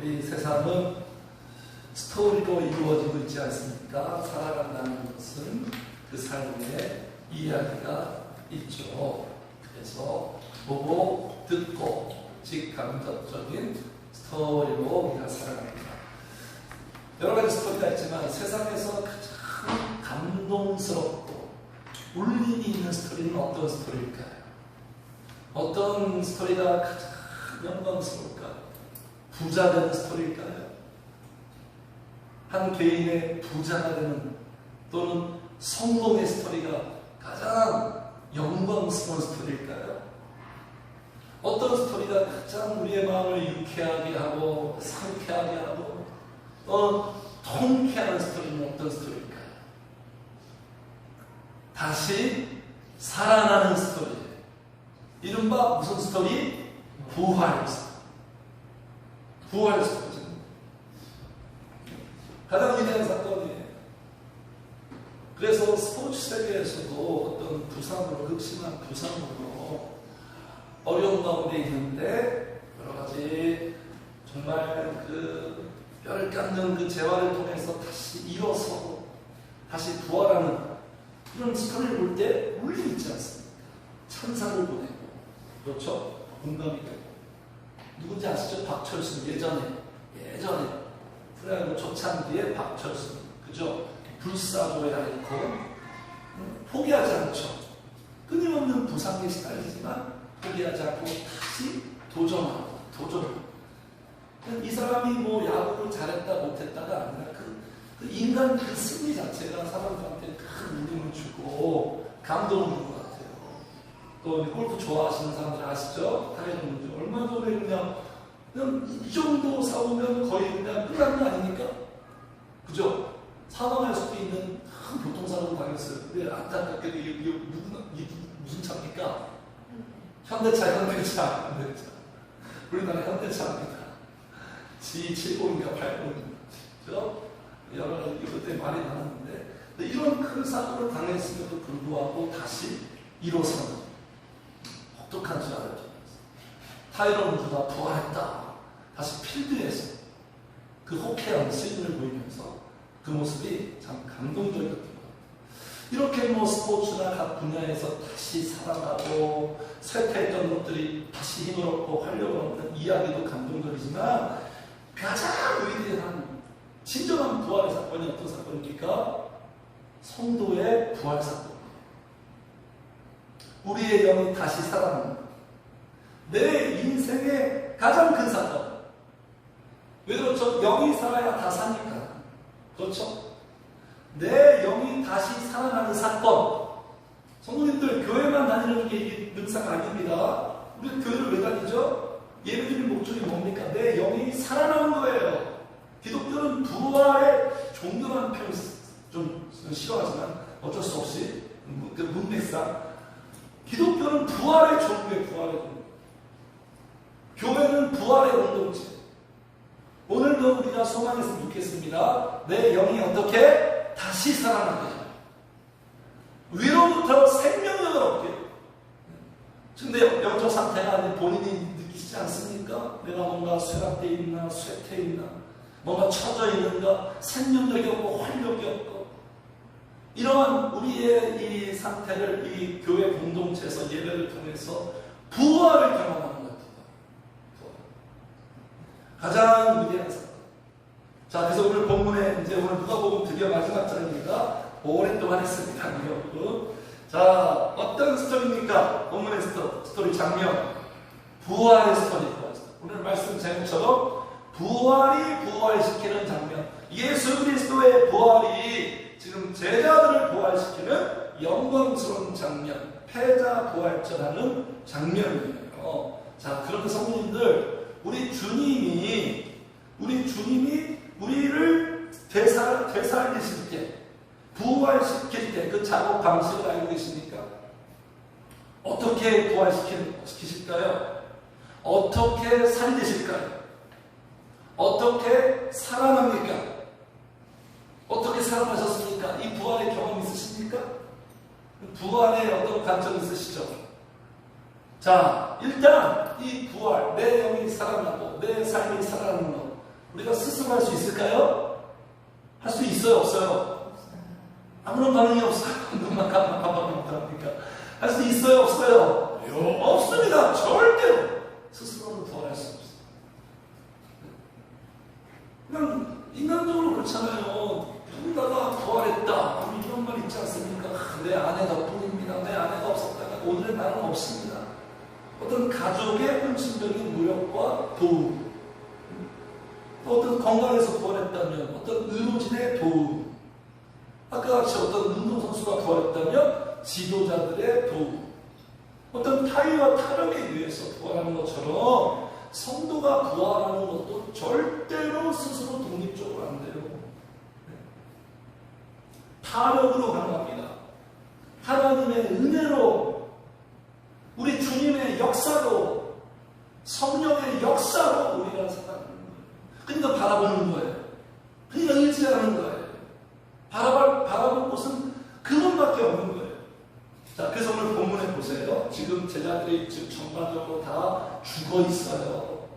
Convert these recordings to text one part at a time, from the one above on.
우리 세상은 스토리로 이루어지고 있지 않습니까? 살아간다는 것은 그 삶에 이야기가 있죠. 그래서 보고 듣고 직감적적인 스토리로 우리가 살아갑니다. 여러 가지 스토리가 있지만 세상에서 가장 감동스럽고 울림이 있는 스토리는 어떤 스토리일까요? 어떤 스토리가 가장 영광스러울까요? 부자 되는 스토리일까요? 한 개인의 부자가 되는 또는 성공의 스토리가 가장 영광스러운 스토리일까요? 어떤 스토리가 가장 우리의 마음을 유쾌하게 하고 상쾌하게 하고 통쾌하는 스토리는 어떤 스토리일까요? 다시 살아나는 스토리. 이른바 무슨 스토리? 부활 스토리. 부활 스토리. 가장 위대한 사건이에요. 그래서 스포츠 세계에서도 어떤 부상으로, 극심한 부상으로 어려운 가운데 있는데 여러 가지 정말 그 뼈를 깎는 그 재활을 통해서 다시 일어서고 다시 부활하는 그런 스토리를 볼 때 울림이 있지 않습니까? 찬사를 보내고, 그렇죠? 공감이 되고. 누군지 아시죠? 박철순. 예전에 프로야구 초창기에 박철순, 그죠? 불사조에 앓고 포기하지 않죠. 끊임없는 부상에 시달리지만 포기하지 않고 다시 도전하고. 이 사람이 뭐 야구를 잘했다 못했다가 아니라 그 인간 그 승리 자체가 사람들한테 큰 울림을 주고 감동을 주는 것 같아요. 또 골프 좋아하시는 사람들 아시죠? 타이거 우즈 얼마나 오래 그냥 이 정도 싸우면 거의 그냥 끝난 거 아닙니까? 그죠? 사망할 수도 있는 큰 교통사고를 당했어요. 근데 안타깝게도 이게 무슨 차입니까? 현대차. 우리나라 현대차입니다. G70인가 80인가. 그죠? 여러 가지 이것 때문에 말이 많았는데, 이런 큰 사고를 당했음에도 불구하고 다시 일어서는 혹독한 수학을 통해서 타이거 우즈가 부활했다. 다시 필드에서 그 호쾌한 시즌을 보이면서 그 모습이 참 감동적이었던 것 같아요. 이렇게 뭐 스포츠나 각 분야에서 다시 살아가고 쇠퇴했던 것들이 다시 힘을 얻고 활력을 얻는 이야기도 감동적이지만 가장 위대한 진정한 부활의 사건이 어떤 사건입니까? 성도의 부활 사건이에요. 우리의 영이 다시 살아나는 것. 내 인생의 가장 큰 사건. 왜 그렇죠? 영이 살아야 다 사니까. 그렇죠? 내 영이 다시 살아나는 사건. 성도님들 교회만 다니는 게 능사가 아닙니다. 우리 교회를 왜 다니죠? 예배드리는 목적이 뭡니까? 내 영이 살아나는 거예요. 기독교는 부활의 종교라는 표현을 좀 싫어하지만 어쩔 수 없이 그 문맥상 기독교는 부활의 종교예요. 부활의 종교. 교회는 부활의 공동체. 오늘도 우리가 소망했으면 좋겠습니다. 내 영이 어떻게 다시 살아나게 위로부터 생명력을 얻게. 근데 영적 상태가 본인이 느끼지 않습니까? 내가 뭔가 쇠락되어 있나, 쇠퇴 있나, 뭔가 처져 있는가, 생명력이 없고 활력이 없고. 이러한 우리의 이 상태를 이 교회 공동체에서 예배를 통해서 부활을 경험하는 것 같아요. 가장 위대한 사건. 자, 그래서 오늘 본문에 이제 오늘 누가복음 드디어 마지막 장입니다. 오랫동안 했습니다. 자, 어떤 스토리입니까? 본문의 스토리 장면. 부활의 스토리. 오늘 말씀 제목처럼 부활이 부활시키는 장면. 예수 그리스도의 부활이 지금 제자들을 부활시키는 영광스러운 장면. 패자 부활절하는 장면이에요. 자, 그런데 성도님들, 우리 주님이 우리를 되살리실 때, 부활시킬 때 그 작업 방식을 알고 계십니까? 어떻게 부활시키실까요? 어떻게 살리실까요? 어떻게 살아납니까? 어떻게 살아나셨습니까? 이 부활의 경험 있으십니까? 부활의 어떤 관점 있으시죠? 자, 일단 이 부활, 내 영이 살아나고 내 삶이 살아나는 것, 우리가 스스로 할 수 있을까요? 할 수 있어요, 없어요? 아무런 반응이 없어요. 눈만 깜빡깜빡합니까? 할 수 있어요, 없어요? 없습니다. 절대로 스스로는 부활할 수 없어요. 그냥 인간적으로 그렇잖아요. 누군가가 부활했다, 이런 말 있지 않습니까? 내 아내 덕분입니다. 내 아내가 없었다면 오늘의 나는 없습니다. 어떤 가족의 헌신적인 노력과 도움, 어떤 건강에서 부활했다면 어떤 의료진의 도움, 아까 같이 어떤 운동선수가 부활했다면 지도자들의 도움, 어떤 타의와 타력에 의해서 부활하는 것처럼 성도가 부활하는 것도 절대로 스스로 독립적으로 안 돼요. 타력으로 가능합니다. 하나님의 은혜로, 우리 주님의 역사로, 성령의 역사로 우리가 살아가는 거예요. 그러니까 바라보는 거예요. 그러니까 의지하는 거예요. 바라볼 곳은 그분밖에 없는 거예요. 자, 그래서 오늘 본문에 보세요. 지금 제자들이 지금 전반적으로 다 죽어 있어요.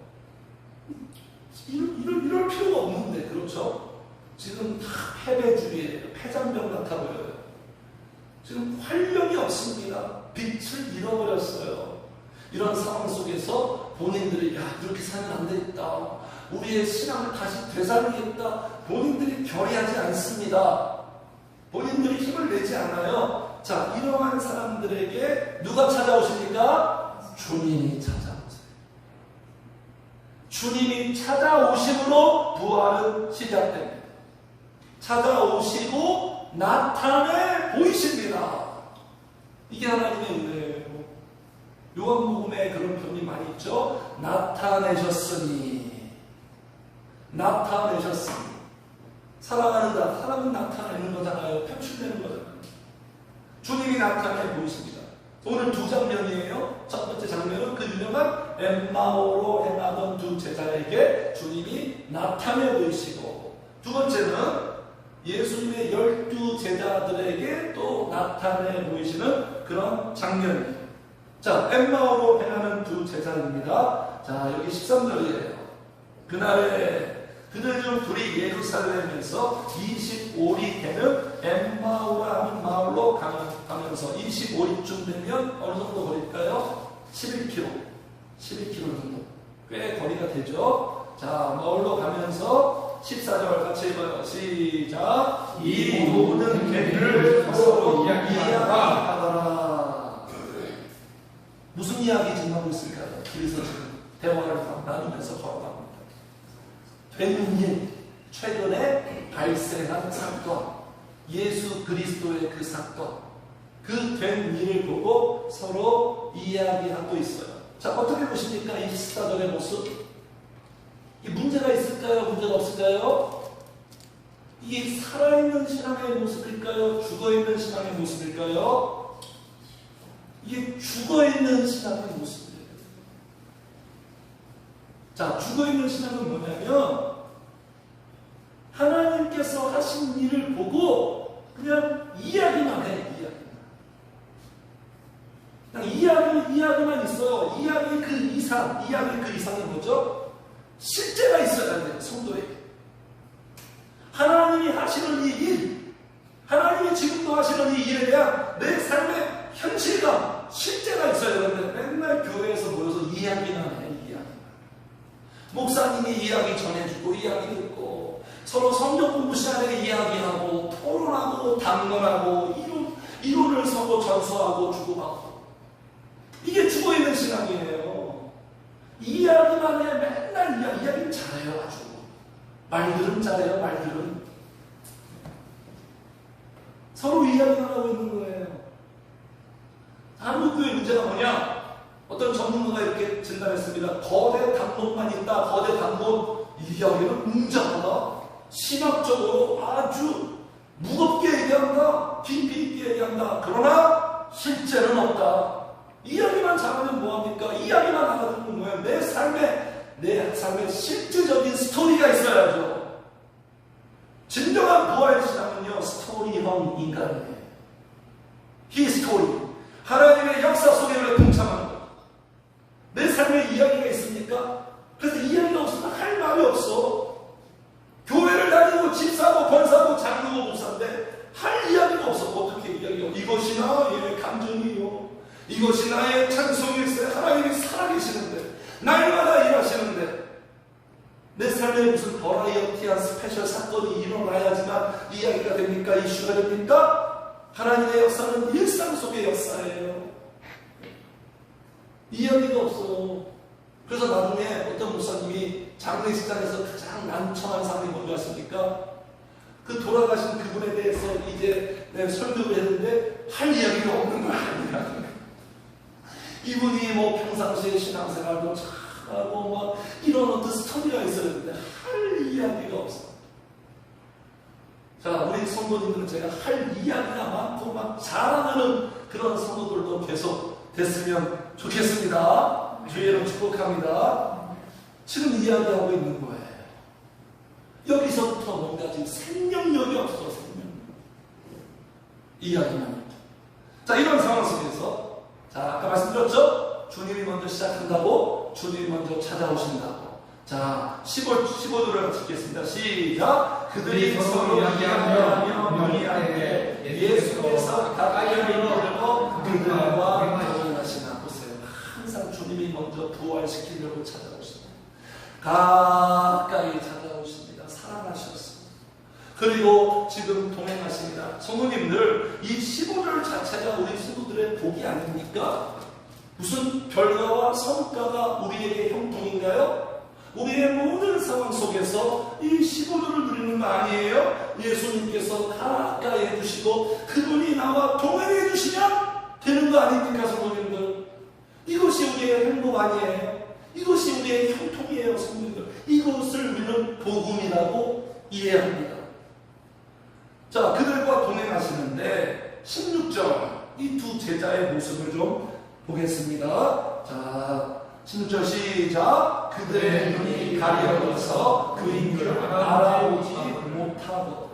이럴 필요가 없는데, 그렇죠? 지금 다 패배주의예요. 패잔병 같아 보여요. 지금 활력이 없습니다. 빛을 잃어버렸어요. 이런 상황 속에서 본인들이 이렇게 살면 안 되겠다, 우리의 신앙을 다시 되살리겠다, 본인들이 결의하지 않습니다. 본인들이 힘을 내지 않아요. 자, 이러한 사람들에게 누가 찾아오십니까? 주님이 찾아오세요. 주님이 찾아오심으로 부활은 시작됩니다. 찾아오시고 나타내 보이십니다. 이게 하나님의 은혜예요. 요한복음에 그런 표현이 많이 있죠. 나타내셨으니. 사랑하는 사람은 나타내는 거잖아요. 표출되는 거잖아요. 주님이 나타내 보이십니다. 오늘 두 장면이에요. 첫 번째 장면은 그 유명한 엠마오로 행하던 두 제자에게 주님이 나타내 보이시고, 두 번째는 예수님의 12 제자들에게 또 나타내 보이시는 그런 장면이에요. 자, 엠마오로 행하는 두 제자입니다. 자, 여기 13절이에요. 그날에 그들 중 둘이 예루살렘에서 25리 되는 엠마오라 하는 마을로 가면서, 25리쯤 되면 어느 정도 거리일까요? 11km 정도. 꽤 거리가 되죠. 자, 마을로 가면서 14절 같이 읽어요. 시작. 이 모든 괴를 서로 이야기하더라. 무슨 이야기 지금 하고 있을까요? 둘이서 지금 대화를 나누면서 걸어갑니다. 된 일, 최근에 발생한 사건, 예수 그리스도의 그 사건, 그 된 일을 보고 서로 이야기하고 있어요. 자, 어떻게 보십니까? 이 14절의 모습. 이 문제가 있을까요? 문제가 없을까요? 이게 살아있는 신앙의 모습일까요? 죽어있는 신앙의 모습일까요? 이게 죽어있는 신앙의 모습이에요. 자, 죽어있는 신앙은 뭐냐면 하나님께서 하신 일을 보고 그냥 이야기만 해. 그냥 이야기만 있어요. 이야기 그 이상이 뭐죠? 실제가 있어야 돼요. 성도에게. 하나님이 하시는 이 일, 하나님이 지금도 하시는 이 일에 대한 내 삶의 현실감, 실제가 있어야 되는데 맨날 교회에서 모여서 이야기만 해. 목사님이 이야기 전해주고 이야기 듣고 서로 성경 공부 시간에 이야기하고 토론하고 담론하고 이론을 서로 전수하고 주고받고, 이게 죽어있는 신앙이에요. 이야기만 해. 맨날 이야기는 잘해요. 아주 말들은 잘해요. 말들은 서로 이야기만 하고 있는 거예요. 한국교회 문제가 뭐냐? 어떤 전문가가 이렇게 진단했습니다. 거대 담론만 있다. 거대 담론. 이 이야기는 웅장하다. 신학적으로 아주 무겁게 얘기한다. 깊이 있게 얘기한다. 그러나 실제는 없다. 이야기만 잘하면 뭐합니까? 이야기만 알아듣는 거예요. 내 삶의 실질적인 스토리가 있어야죠. 진정한 부활의 신앙은요, 스토리형 인간이에요. 히스토리. 하나님의 역사 속에 우리가 동참하는 거예요. 내 삶에 이야기가 있습니까? 그래서 이야기가 없으면 할 말이 없어. 집사고 권사고 장로고 목사인데 할 이야기가 없어. 어떻게 이야기해요? 이것이 나의 감정이요, 이것이 나의 찬송일세. 하나님이 살아계시는데, 날마다 일하시는데, 내 삶에 무슨 버라이어티한 스페셜 사건이 일어나야지만 이야기가 됩니까? 이슈가 됩니까? 하나님의 역사는 일상 속의 역사예요. 이야기가 없어요. 그래서 나중에 어떤 목사님이 장례식장에서 가장 난처한 상황이 뭔지 아십니까? 그 돌아가신 그분에 대해서 이제 설명을 했는데 할 이야기가 없는 거야. 이분이 뭐 평상시에 신앙생활도 잘하고 막 이런 어떤 스토리가 있어야 되는데 할 이야기가 없어. 자, 우리 성도님들은 제가 할 이야기가 많고 막 자랑하는 그런 성도들도 계속 됐으면 좋겠습니다. 주의를 축복합니다. 지금 이야기하고 있는 거예요. 여기서부터 뭔가 지금 생명력이 없어. 생명력. 이야기만 해도. 자, 이런 상황 속에서, 자, 아까 말씀드렸죠? 주님이 먼저 시작한다고, 주님이 먼저 찾아오신다고. 자, 15절을 읽겠습니다. 시작. 그들이 서로 이야기하며 논의하되 예수께서 가까이 이르고 그들과 동행하시나. 보세요. 항상 주님이 먼저 부활시키려고 찾아오십니다. 가까이 찾아오십니다. 사랑하셨습니다. 그리고 지금 동행하십니다. 성도님들, 이 15절 자체가 우리 성도들의 복이 아닙니까? 무슨 결과와 성과가 우리에게 형통인가요? 우리의 모든 상황 속에서 이 15절을 누리는 거 아니에요? 예수님께서 가까이 해주시고 그분이 나와 동행해 주시면 되는 거 아닙니까, 성도님들? 이것이 우리의 행복 아니에요? 이것이 우리의 형통이에요, 성도님들. 이것을 우리는 복음이라고 이해합니다. 자, 그들과 동행하시는데 16절 이 두 제자의 모습을 좀 보겠습니다. 자, 16절 시작. 그들의 눈이 가려져서 그 인물을 알아보지 못하고.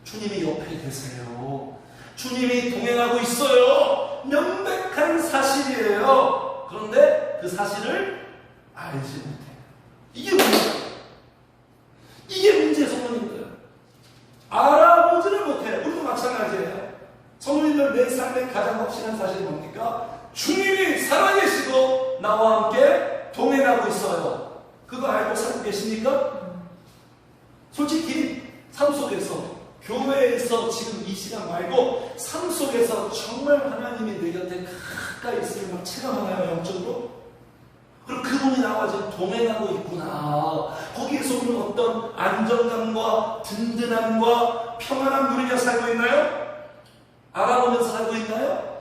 주님이 옆에 계세요. 주님이 동행하고 있어요. 명백한 사실이에요. 그런데 그 사실을 알지 못해요. 이게 문제예요. 이게 문제예요, 성도님들. 알아보지를 못해요. 우리도 마찬가지예요. 성도님들, 내 삶의 가장 확실한 사실이 뭡니까? 주님이 살아계시고 나와 함께 동행하고 있어요. 그거 알고 살고 계십니까? 솔직히 삶 속에서, 교회에서 지금 이 시간 말고 삶 속에서 정말 하나님이 내 곁에 가까이 있음을 막 체감하나요, 영적으로? 그리고 그분이 나와 지금 동행하고 있구나. 거기에서 우리는 어떤 안정감과 든든함과 평안함 누리며 살고 있나요? 알아보면서 살고 있나요?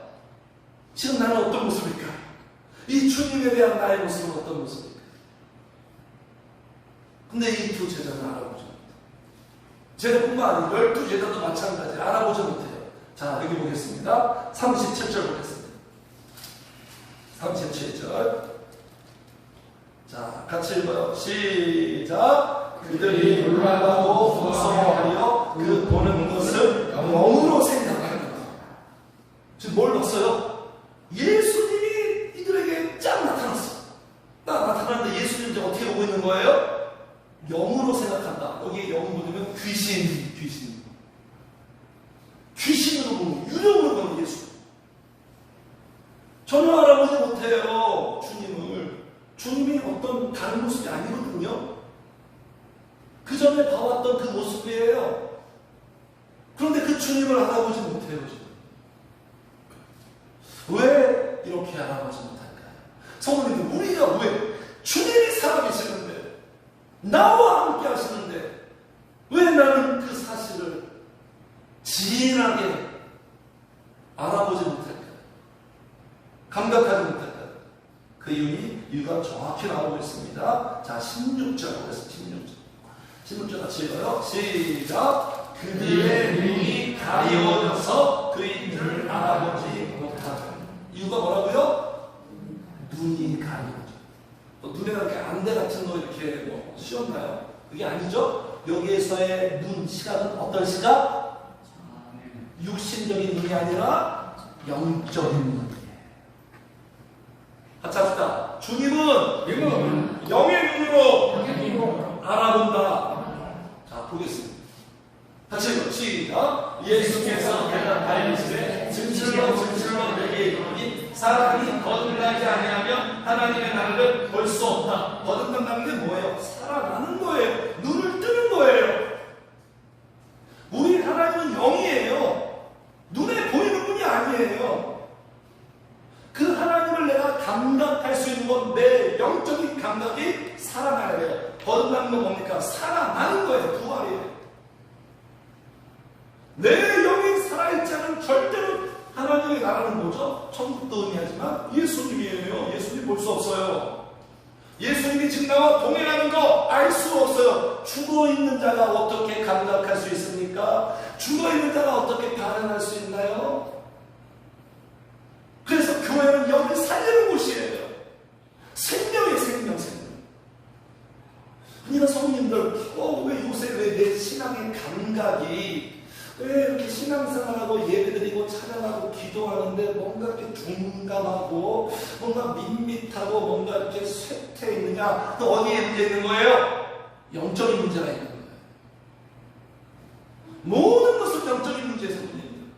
지금 나는 어떤 모습일까? 이 주님에 대한 나의 모습은 어떤 모습일까? 근데 이 두 제자는 알아보지 못해요. 제자뿐만 아니라 12제자도 마찬가지. 알아보지 못해요. 자, 여기 보겠습니다. 37절 보겠습니다. 37절. 자, 같이 읽어요. 시작. 그들이 놀라고 무서워하여 그 보는 것을 영으로 생각합니다. 지금 뭘 봤어요? 예수님이 이들에게 쫙 나타났어. 나타났는데 예수님이 이제 어떻게 보고 있는 거예요? 영으로 생각한다. 여기 영은 뭐냐면 귀신으로 보는, 유령으로 보는 예수. 전혀 알아보지 못해요, 주님을. 주님이 어떤 다른 모습이 아니거든요. 그 전에 봐왔던 그 모습이에요. 그런데 그 주님을 알아보지 못해요, 지금. 왜 이렇게 알아보지 못할까요? 성도님들, 우리가 왜 주님이 살아계시는데, 나와 함께 하시는데, 왜 나는 그 사실을 진하게 알아보지 못할까요? 감각하지 못할까요? 그 이유가 정확히 나오고 있습니다. 자, 16절 보겠습니다. 16절 같이 읽어요. 시작. 그들의 눈이 가리워져서 그인들을 알아보지 못하고. 이유가 뭐라고요? 눈이 가리워져. 눈에 이렇게 안대 같은 거 이렇게 뭐 씌웠나요? 그게 아니죠? 여기에서의 눈, 시각은 어떤 시각? 육신적인 눈이 아니라 영적인 눈이에요. 같이 합시다. 주님은 영의 눈으로 알아본다. 자, 보겠습니다. 볼 수 없다. 거듭난다는 게 뭐예요? 살아나는 거예요. 눈을 뜨는 거예요. 우리 하나님은 영이에요. 눈에 보이는 분이 아니에요. 그 하나님을 내가 감각할 수 있는 건 내 영적인 감각이 살아나야 돼요. 거듭나는 건 뭡니까? 살아나는 거예요. 부활이에요. 내 영이 살아있지 않으면 절대로 하나님의 나라는 뭐죠? 천국도 의미하지만 예수님이에요. 예수님 볼 수 없어요. 예수님이 지금 나와 동행하는 거 알 수 없어요. 죽어있는 자가 어떻게 감각할 수 있습니까? 죽어있는 자가 어떻게 발현할 수 있나요? 그래서 교회는 영을 살리는 곳이에요. 생명의 생명. 그러니까 성도님들, 왜 요새 왜 내 신앙의 감각이 왜 이렇게 신앙생활하고 예배드리고 찬양하고 기도하는데 뭔가 이렇게 둔감하고 뭔가 밋밋하고 뭔가 이렇게 쇠퇴 있느냐? 또 어디에 문제 있는 거예요? 영적인 문제가 있는 거예요. 모든 것은 영적인 문제에서 문제입니다.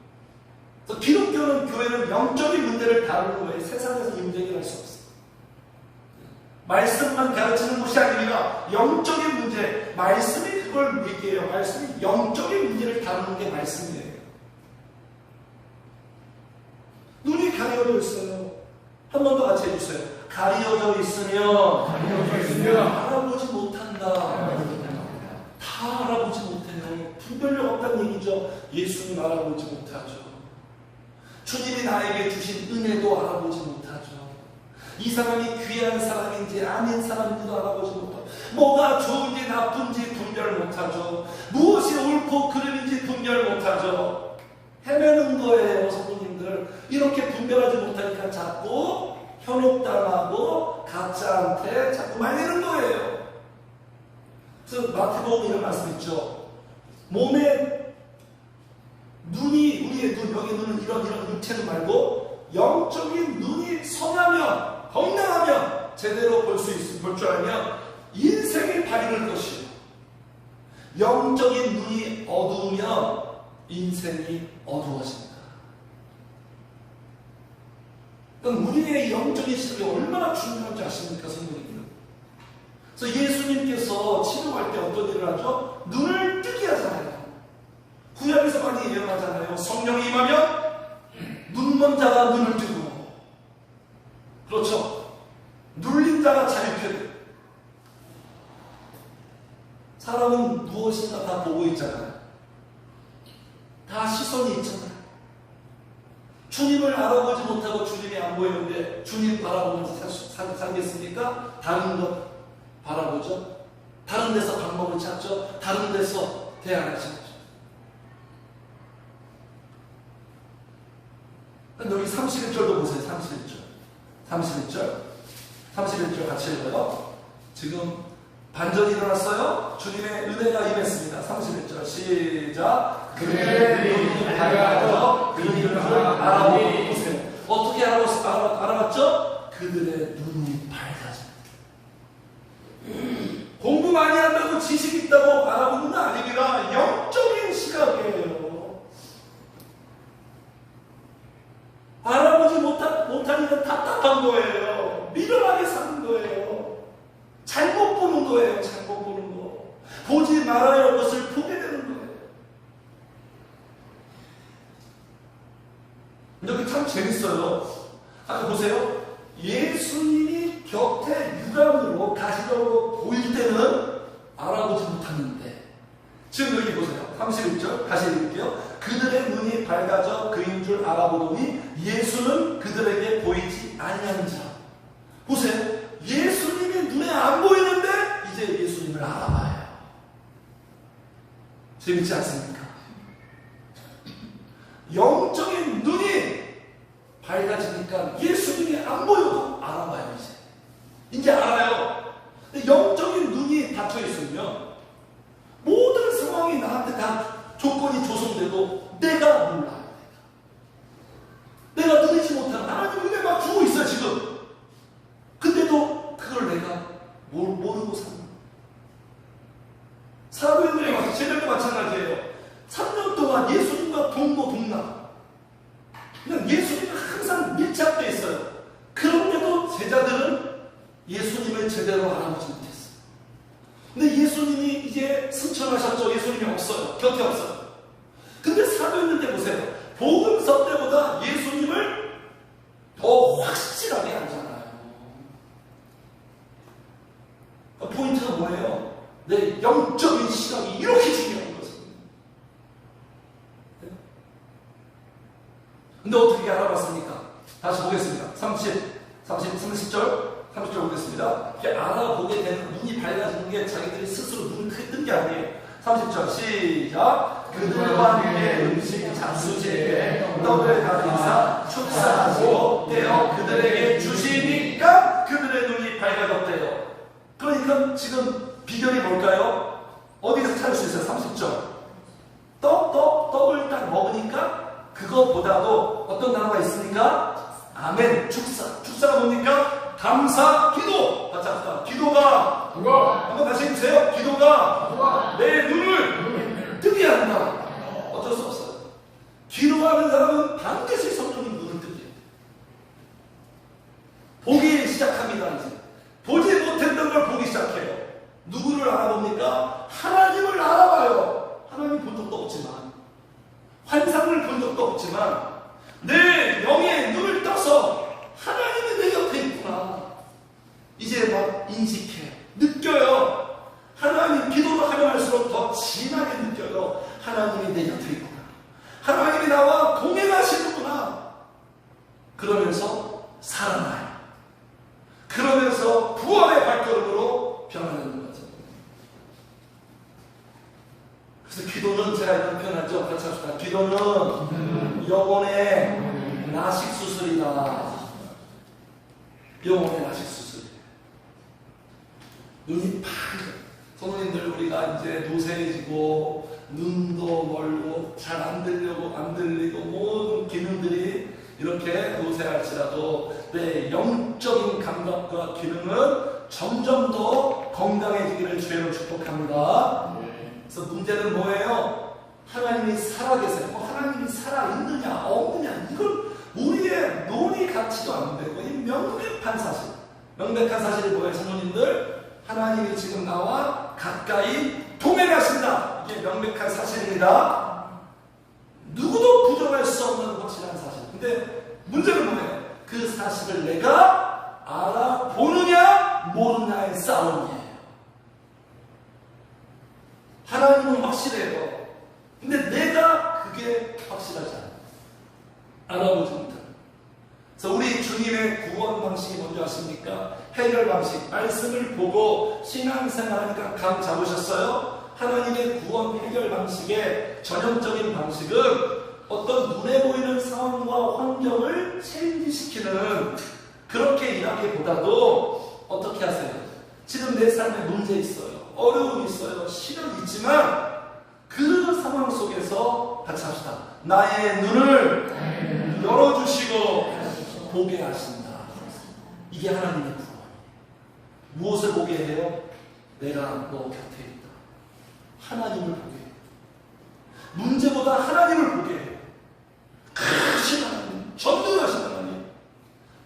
그래서 기독교는 교회는 영적인 문제를 다루는 거예요. 세상에서 이 문제 해결할 수 없어요. 말씀만 가르치는 것이 아니라 영적인 문제, 말씀이 그걸 얘기해요. 말씀이 영적인 문제를 다루는 게 말씀이에요. 눈이 가려져 있어요. 한 번 더 같이 해주세요. 가려져 있으면 알아보지 못한다. 다 알아보지 못해요. 분별력 없다는 얘기죠. 예수님 알아보지 못하죠. 주님이 나에게 주신 은혜도 알아보지 못하죠. 이 사람이 귀한 사람인지 아닌 사람인지도 알아보지 못하고, 뭐가 좋은지 나쁜지 분별 못하죠. 무엇이 옳고 그름인지 분별 못하죠. 헤매는 거예요. 성도님들, 이렇게 분별하지 못하니까 자꾸 현혹당하고 가짜한테 자꾸 말리는 거예요. 그래서 마태복음 이런 말씀 있죠. 몸에 눈이, 우리의 눈, 여기 눈은 이런 육체는 말고 영적인 눈이 성하면, 건강하면, 제대로 볼 줄 알면 인생이 밝을 것이요, 영적인 눈이 어두우면 인생이 어두워진다. 그럼 우리의 영적인 시력이 얼마나 중요한지 아십니까, 성도님들? 그래서 예수님께서 치료할 때 어떤 일을 하죠? 눈을 뜨게 하잖아요. 구약에서 많이 예언하잖아요. 성령이 임하면 눈먼 자가 눈을 뜨고, 그렇죠? 눌린 자가 자유케 돼요. 사람은 무엇인가 다 보고 있잖아요. 다 시선이 있잖아요. 주님을 알아보지 못하고 주님이 안 보이는데 주님 바라보면서 살겠습니까? 다른 것 바라보죠. 다른 데서 방법을 찾죠. 다른 데서 대안을 찾죠. 여기 31절도 보세요. 31절 같이 읽어요. 지금 반전이 일어났어요. 주님의 은혜가 임했습니다. 31절 시작. 그들의 눈이 밝아져 그들을 알아보고 보세요. 어떻게 알아봤죠? 그들의 눈이 밝아져. 공부 많이 한다고 지식 있다고 알아보는 건 아닙니다. 영적인 시각이에요. 알아보지 못하니까 답답한 거예요. 미련하게 사는 거예요. 잘못 보는 거예요. 잘못 보는 거. 보지 말아야 할 것을 보게 되는 거예요. 여기 참 재밌어요. 아까 보세요. 예수님이 곁에 육안으로 가시적으로 보일 때는 알아보지 못하는데, 지금 여기 보세요. 31절 다시 읽을게요. 그들의 눈이 밝아져 그인 줄 알아보더니 예수는 그들에게 보이지 아니한 자. 보세요. 예수님이 눈에 안 보이는데 이제 예수님을 알아봐요. 재밌지 않습니까? 영적인 눈이 밝아지니까 예수님이 안 보여도 알아봐요. 이제 알아요. 근데 영적인 눈이 닫혀 있으면 모든 상황이 나한테 다 조건이 조성돼도 내가 몰라요. 내가 누리지 못하는 하나님 은혜가 주고 있어요 지금. 근데도 그걸 내가 모르고 사는 거예요. 사도행전에 제자도 마찬가지예요. 3년 동안 예수님과 동거동락, 그냥 예수님과 항상 밀착되어 있어요. 그런데도 제자들은 예수님을 예수님을 제대로 알아보지 못했어요. 근데 예수님이 이제 승천하셨죠. 예수님이 없어요. 곁에 없어요. 근데 사도했는데 보세요. 복음서 때보다 예수님을 더 확실하게 알잖아요. 포인트가 뭐예요? 내 영적인 시각이 이렇게 중요한 거죠. 근데 어떻게 알아봤습니까? 다시 보겠습니다. 30절 보겠습니다. 이렇게 알아보게 되는, 눈이 밝아지는 게 자기들이 스스로 눈을 크게 뜬 게 아니에요. 30절 시작. 그들과 함께 음식 장수제에 떡을 가진사 축사하시고 떼어 그들에게 주시니까 그들의 눈이 밝아졌대요. 그러니까 지금 비결이 뭘까요? 어디서 찾을 수 있어요? 30절. 떡을 딱 먹으니까 그거보다도 어떤 단어가 있습니까? 아멘. 축사가 뭡니까? 감사, 기도. 같이 합시다. 기도가 한번 다시 해주세요. 기도가 내 눈을 뜨게 한다. 어쩔 수 없어요. 기도하는 사람은 반드시 성령님 눈을 뜨게 해요. 보기 시작합니다. 이제 보지 못했던 걸 보기 시작해요. 누구를 알아봅니까? 하나님을 알아봐요. 하나님 본 적도 없지만, 환상을 본 적도 없지만 내 영의 눈을 떠서 하나님이 내 옆에 있구나. 이제 막 인식해, 느껴요. 하나님, 기도를 하면 할수록 더 진하게 느껴요. 하나님이 내 옆에 있구나. 하나님이 나와 동행하시는구나. 그러면서 살아나요. 그러면서 부활의 발걸음으로 변하는 거죠. 그래서 기도는 제가 이런 표현하죠. 같이 합시다. 기도는 영혼의 나식 수술이다. 영혼의 나식 수술. 눈이 파래요. 성도님들, 우리가 이제 노쇠해지고 눈도 멀고 잘 안 들리고 모든 기능들이 이렇게 노쇠할지라도 내 영적인 감각과 기능은 점점 더 건강해지기를 주의로 축복합니다. 그래서 문제는 뭐예요? 하나님이 살아계세요. 하나님이 살아있느냐 없느냐, 이건 우리의 논의 가치도 안 되고, 이 명백한 사실. 명백한 사실이 뭐예요, 성도님들? 하나님이 지금 나와 가까이 동행하신다. 이게 명백한 사실입니다. 누구도 부정할 수 없는 확실한 사실. 근데 문제는 뭐예요? 그 사실을 내가 알아보느냐 모르느냐의 싸움이에요. 하나님은 확실해요. 근데 내가 그게 확실하지 않아요. 알아보지 못해요. 그래서 우리 주님의 구원 방식이 뭔지 아십니까? 해결 방식. 말씀을 보고 신앙생활하니까 감 잡으셨어요? 하나님의 구원 해결 방식의 전형적인 방식은 어떤 눈에 보이는 상황과 환경을 체인지시키는, 그렇게 일하기보다도 어떻게 하세요? 지금 내 삶에 문제 있어요. 어려움이 있어요. 시련이 있지만 그 상황 속에서 같이 합시다. 나의 눈을 열어주시고 보게 하신다. 이게 하나님의 구원. 무엇을 보게 해요? 내가 너 곁에 있다. 하나님을 보게 해요. 문제보다 하나님을 보게 해요. 크신 하나님, 전능하신 하나님,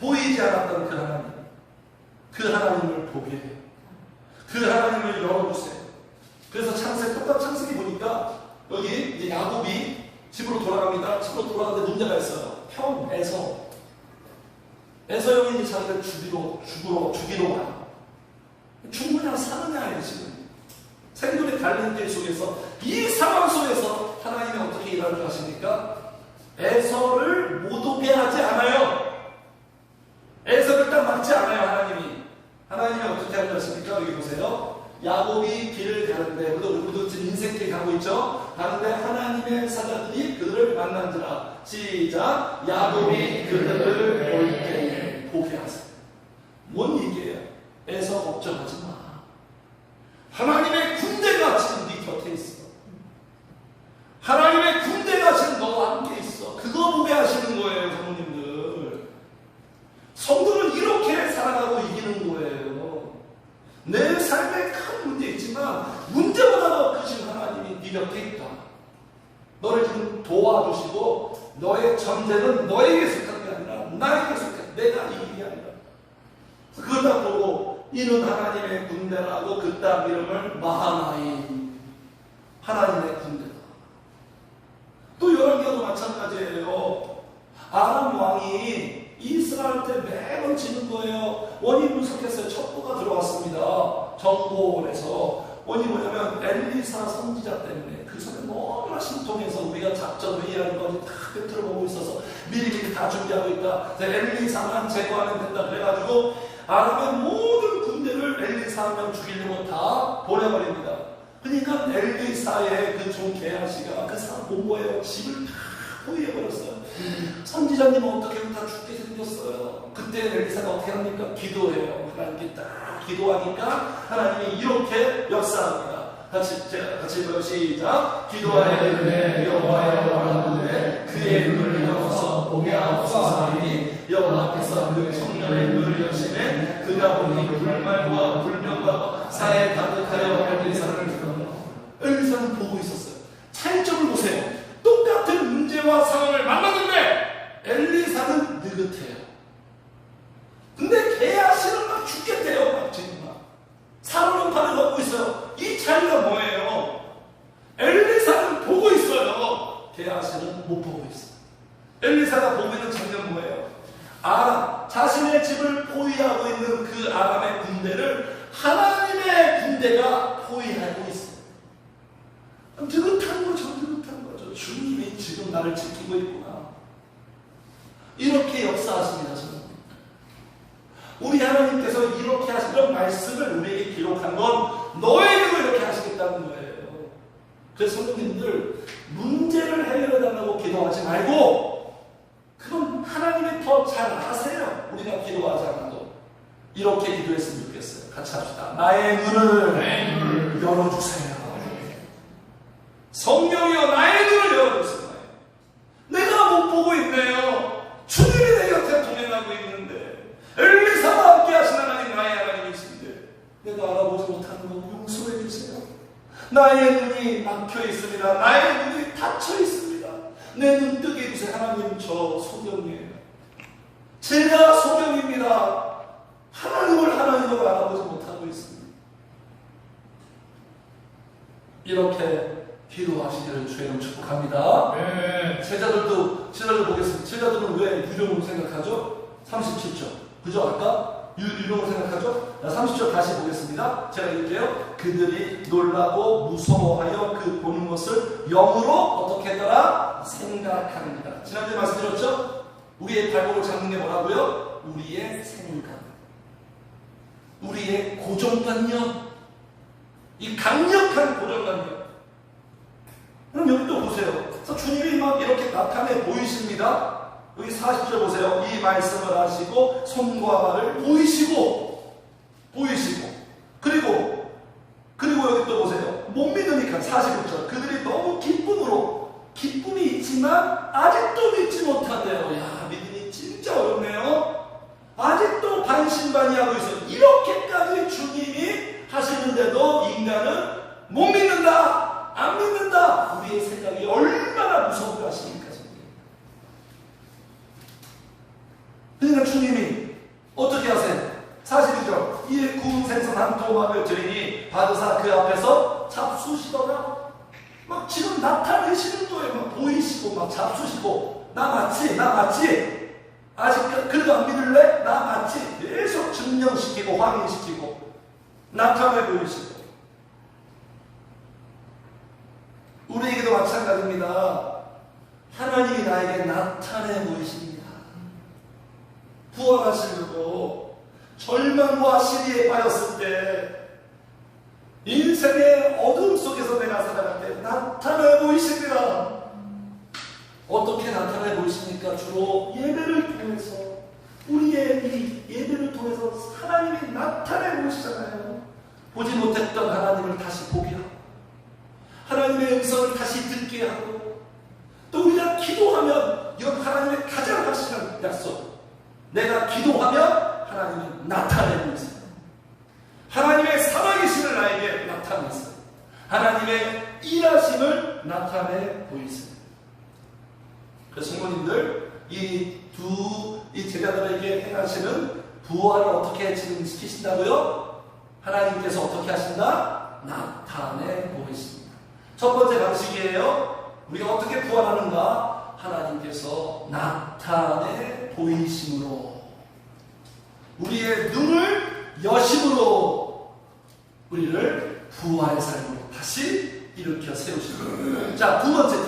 보이지 않았던 그 하나님, 그 하나님을 보게 해요. 그 하나님을 열어보세요. 그래서 똑같은 창세기 보니까 여기 이제 야곱이 집으로 돌아갑니다. 집으로 돌아가는데 문제가 있어요. 형 에서 형이 이제 자기를 죽이러 와요. 죽느냐 사느냐예요. 지금 생존의 갈림길 속에서, 이 상황 속에서 하나님이 어떻게 일하는 줄 아십니까? 에서를 못 오게 하지 않아요. 에서를 딱 막지 않아요. 하나님이 어떻게 하는 줄 아십니까? 여기 보세요. 야곱이 길을 가는데, 우리도 지금 인생길 가고 있죠? 가는데 하나님의 사자들이 그들을 만난지라. 시작. 야곱이 그들을 볼 때에 보게 하세요. 뭔 얘기예요? 에서 걱정하지 마. 하나님의 군대가 지금 네 곁에 있어. 하나님의 군대가 지금 너와 함께 있어. 그거 보게 하시는 거예요, 성도님들. 성도는 이렇게 살아가고 이기는 거예요. 내 삶에 큰 문제 있지만 문제보다 더 크신 하나님이 네 곁에 있다. 너를 지금 도와주시고, 너의 전쟁은 너에게 속한 게 아니라 나에게 속한, 내가 이기는 게 아니라. 그걸 다 보고 이는 하나님의 군대라고 그 땅 이름을 마하나임, 하나님의 군대다. 또 열왕기도 마찬가지예요. 아람 왕이 이스라엘 때 매번 지는 거예요. 원인 분석했어요. 첩보가 들어왔습니다. 정보원에서. 원인이 뭐냐면 엘리사 선지자 때문에 그 사람이 너무나 신통해서 우리가 작전 회의하는 거지 다 꿰뚫어 보고 있어서 미리미리 다 준비하고 있다. 엘리사만 제거하면 된다. 그래가지고 아람의 모든 군대를 엘리사 한 명 죽이려고 다 보내버립니다. 그러니까 엘리사의 그 종 게하시가 그 사람 공부해요. 집을 다 포위해버렸어요. 선지자님 어떻게 다 죽게 생겼어요. 그때 엘리사가 어떻게 합니까? 기도해요. 하나님께 딱 기도하니까 하나님이 이렇게 역사합니다. 같이 읽어요. 시작. 기도하였는데 여호와여 왕하는데 그의 눈을 열어서 보게 하옵소서하니 여호와 앞에서 그 청년의 눈을 여심해 그가 보니 불말과 불명과 사에 가득하여 엘리사를 들었다. 엘리사는 보고 있었어요. 차이점을 보세요. 똑같은 문제와 상황을 만났는데 엘리사는 느긋해요. 근데 게하시는 막 죽겠대요. 막 지금 막 사로는 팔을 걷고 있어요. 이 차이가 뭐예요? 엘리사는 보고 있어요. 게하시는 못 보고 있어요. 엘리사가 보고 있는 장면 뭐예요? 아람, 자신의 집을 포위하고 있는 그 아람의 군대를 하나님의 군대가 포위하고 있어요. 느긋한 거죠. 느긋한 거죠. 주님이 지금 나를 지키고 있구나. 이렇게 역사하십니다. 저는. 우리 하나님께서 이렇게 하시는 말씀을 우리에게 기록한 건 너에게도 이렇게 하시겠다는 거예요. 그래서 성도님들, 문제를 해결해달라고 기도하지 말고 그건 하나님이 더 잘 아세요. 우리가 기도하지 않아도. 이렇게 기도했으면 좋겠어요. 같이 합시다. 나의 눈을 열어주세요. 성령이여 나의 눈을 열어주세요. 내가 못 보고 있네요. 주님이 내 곁에 동행하고 있는데 엘리사와 함께 하신 하나님 나의 하나님이신데 내가 알아보지 못하는 거 용서해 주세요. 나의 눈이 막혀 있습니다. 나의 눈이 닫혀 있습니다. 내 눈 뜨게 해주세요. 하나님 저 소경이에요. 제가 소경입니다. 하나님을 하나님으로 알아보지 못하고 있습니다. 이렇게 기도하시기를 주의로 축복합니다. 네. 제자들도 보겠습니다. 제자들은 왜 유령으로 생각하죠? 37절. 그죠? 아까 유령으로 생각하죠? 30절 다시 보겠습니다. 제가 읽을게요. 그들이 놀라고 무서워하여 그 보는 것을 영으로 어떻게 하더라? 생각합니다. 지난주에 말씀드렸죠? 우리의 발목을 잡는 게 뭐라고요? 우리의 생각. 우리의 고정관념. 이 강력한 고정관념. 그럼 여기 또 보세요. 그래서 주님이 막 이렇게 나타내 보이십니다. 여기 40절 보세요. 이 말씀을 하시고 손과 발을 보이시고 그리고 여기 또 보세요. 못 믿으니까 41절. 그들이 너무 기쁨이 있지만 아직도 믿지 못한대요. 야, 믿음이 진짜 어렵네요. 아직도 반신반의하고 있어요. 이렇게까지 주님이 하시는데도 인간은 못 믿는다, 안 믿는다. 우리의 생각이 얼마나 무서운가 하십니까? 그러니까 주님이 어떻게 하세요? 42절. 이에 구운 생선 한 토막을 드리니 받으사 그 앞에서 잡수시더라. 막 지금 나타내시는 거예요. 막 보이시고 막 잡수시고 나 맞지? 아직 그래도 안 믿을래? 나 맞지? 계속 증명시키고 확인시키고 나타내 보이시고. 우리에게도 마찬가지입니다. 하나님이 나에게 나타내 보이십니다. 부활하시려고 절망과 시리에 빠졌을 때 인생의 어둠 속에서 내가 살아갈 때 나타내 보이십니다. 어떻게 나타내 보이십니까? 주로 예배를 통해서 우리의 이 예배를 통해서 하나님이 나타내 보이시잖아요. 보지 못했던 하나님을 다시 보게 하고 하나님의 음성을 다시 듣게 하고 또 우리가 기도하면 이건 하나님의 가장 확실한 약속. 내가 기도하면 하나님은 나타내 보이세요. 하나님의 살아계심을 나에게 나타내세요. 하나님의 일하심을 나타내 보이세요. 그래서 성도님들 이 제자들에게 행하시는 부활을 어떻게 지금 시키신다고요? 하나님께서 어떻게 하신다? 나타내 보이십니다. 첫 번째 방식이에요. 우리가 어떻게 부활하는가? 하나님께서 나타내 보이심으로, 우리의 눈을 여심으로 우리를 부활의 삶으로 다시 일으켜 세우십니다. 자, 두 번째.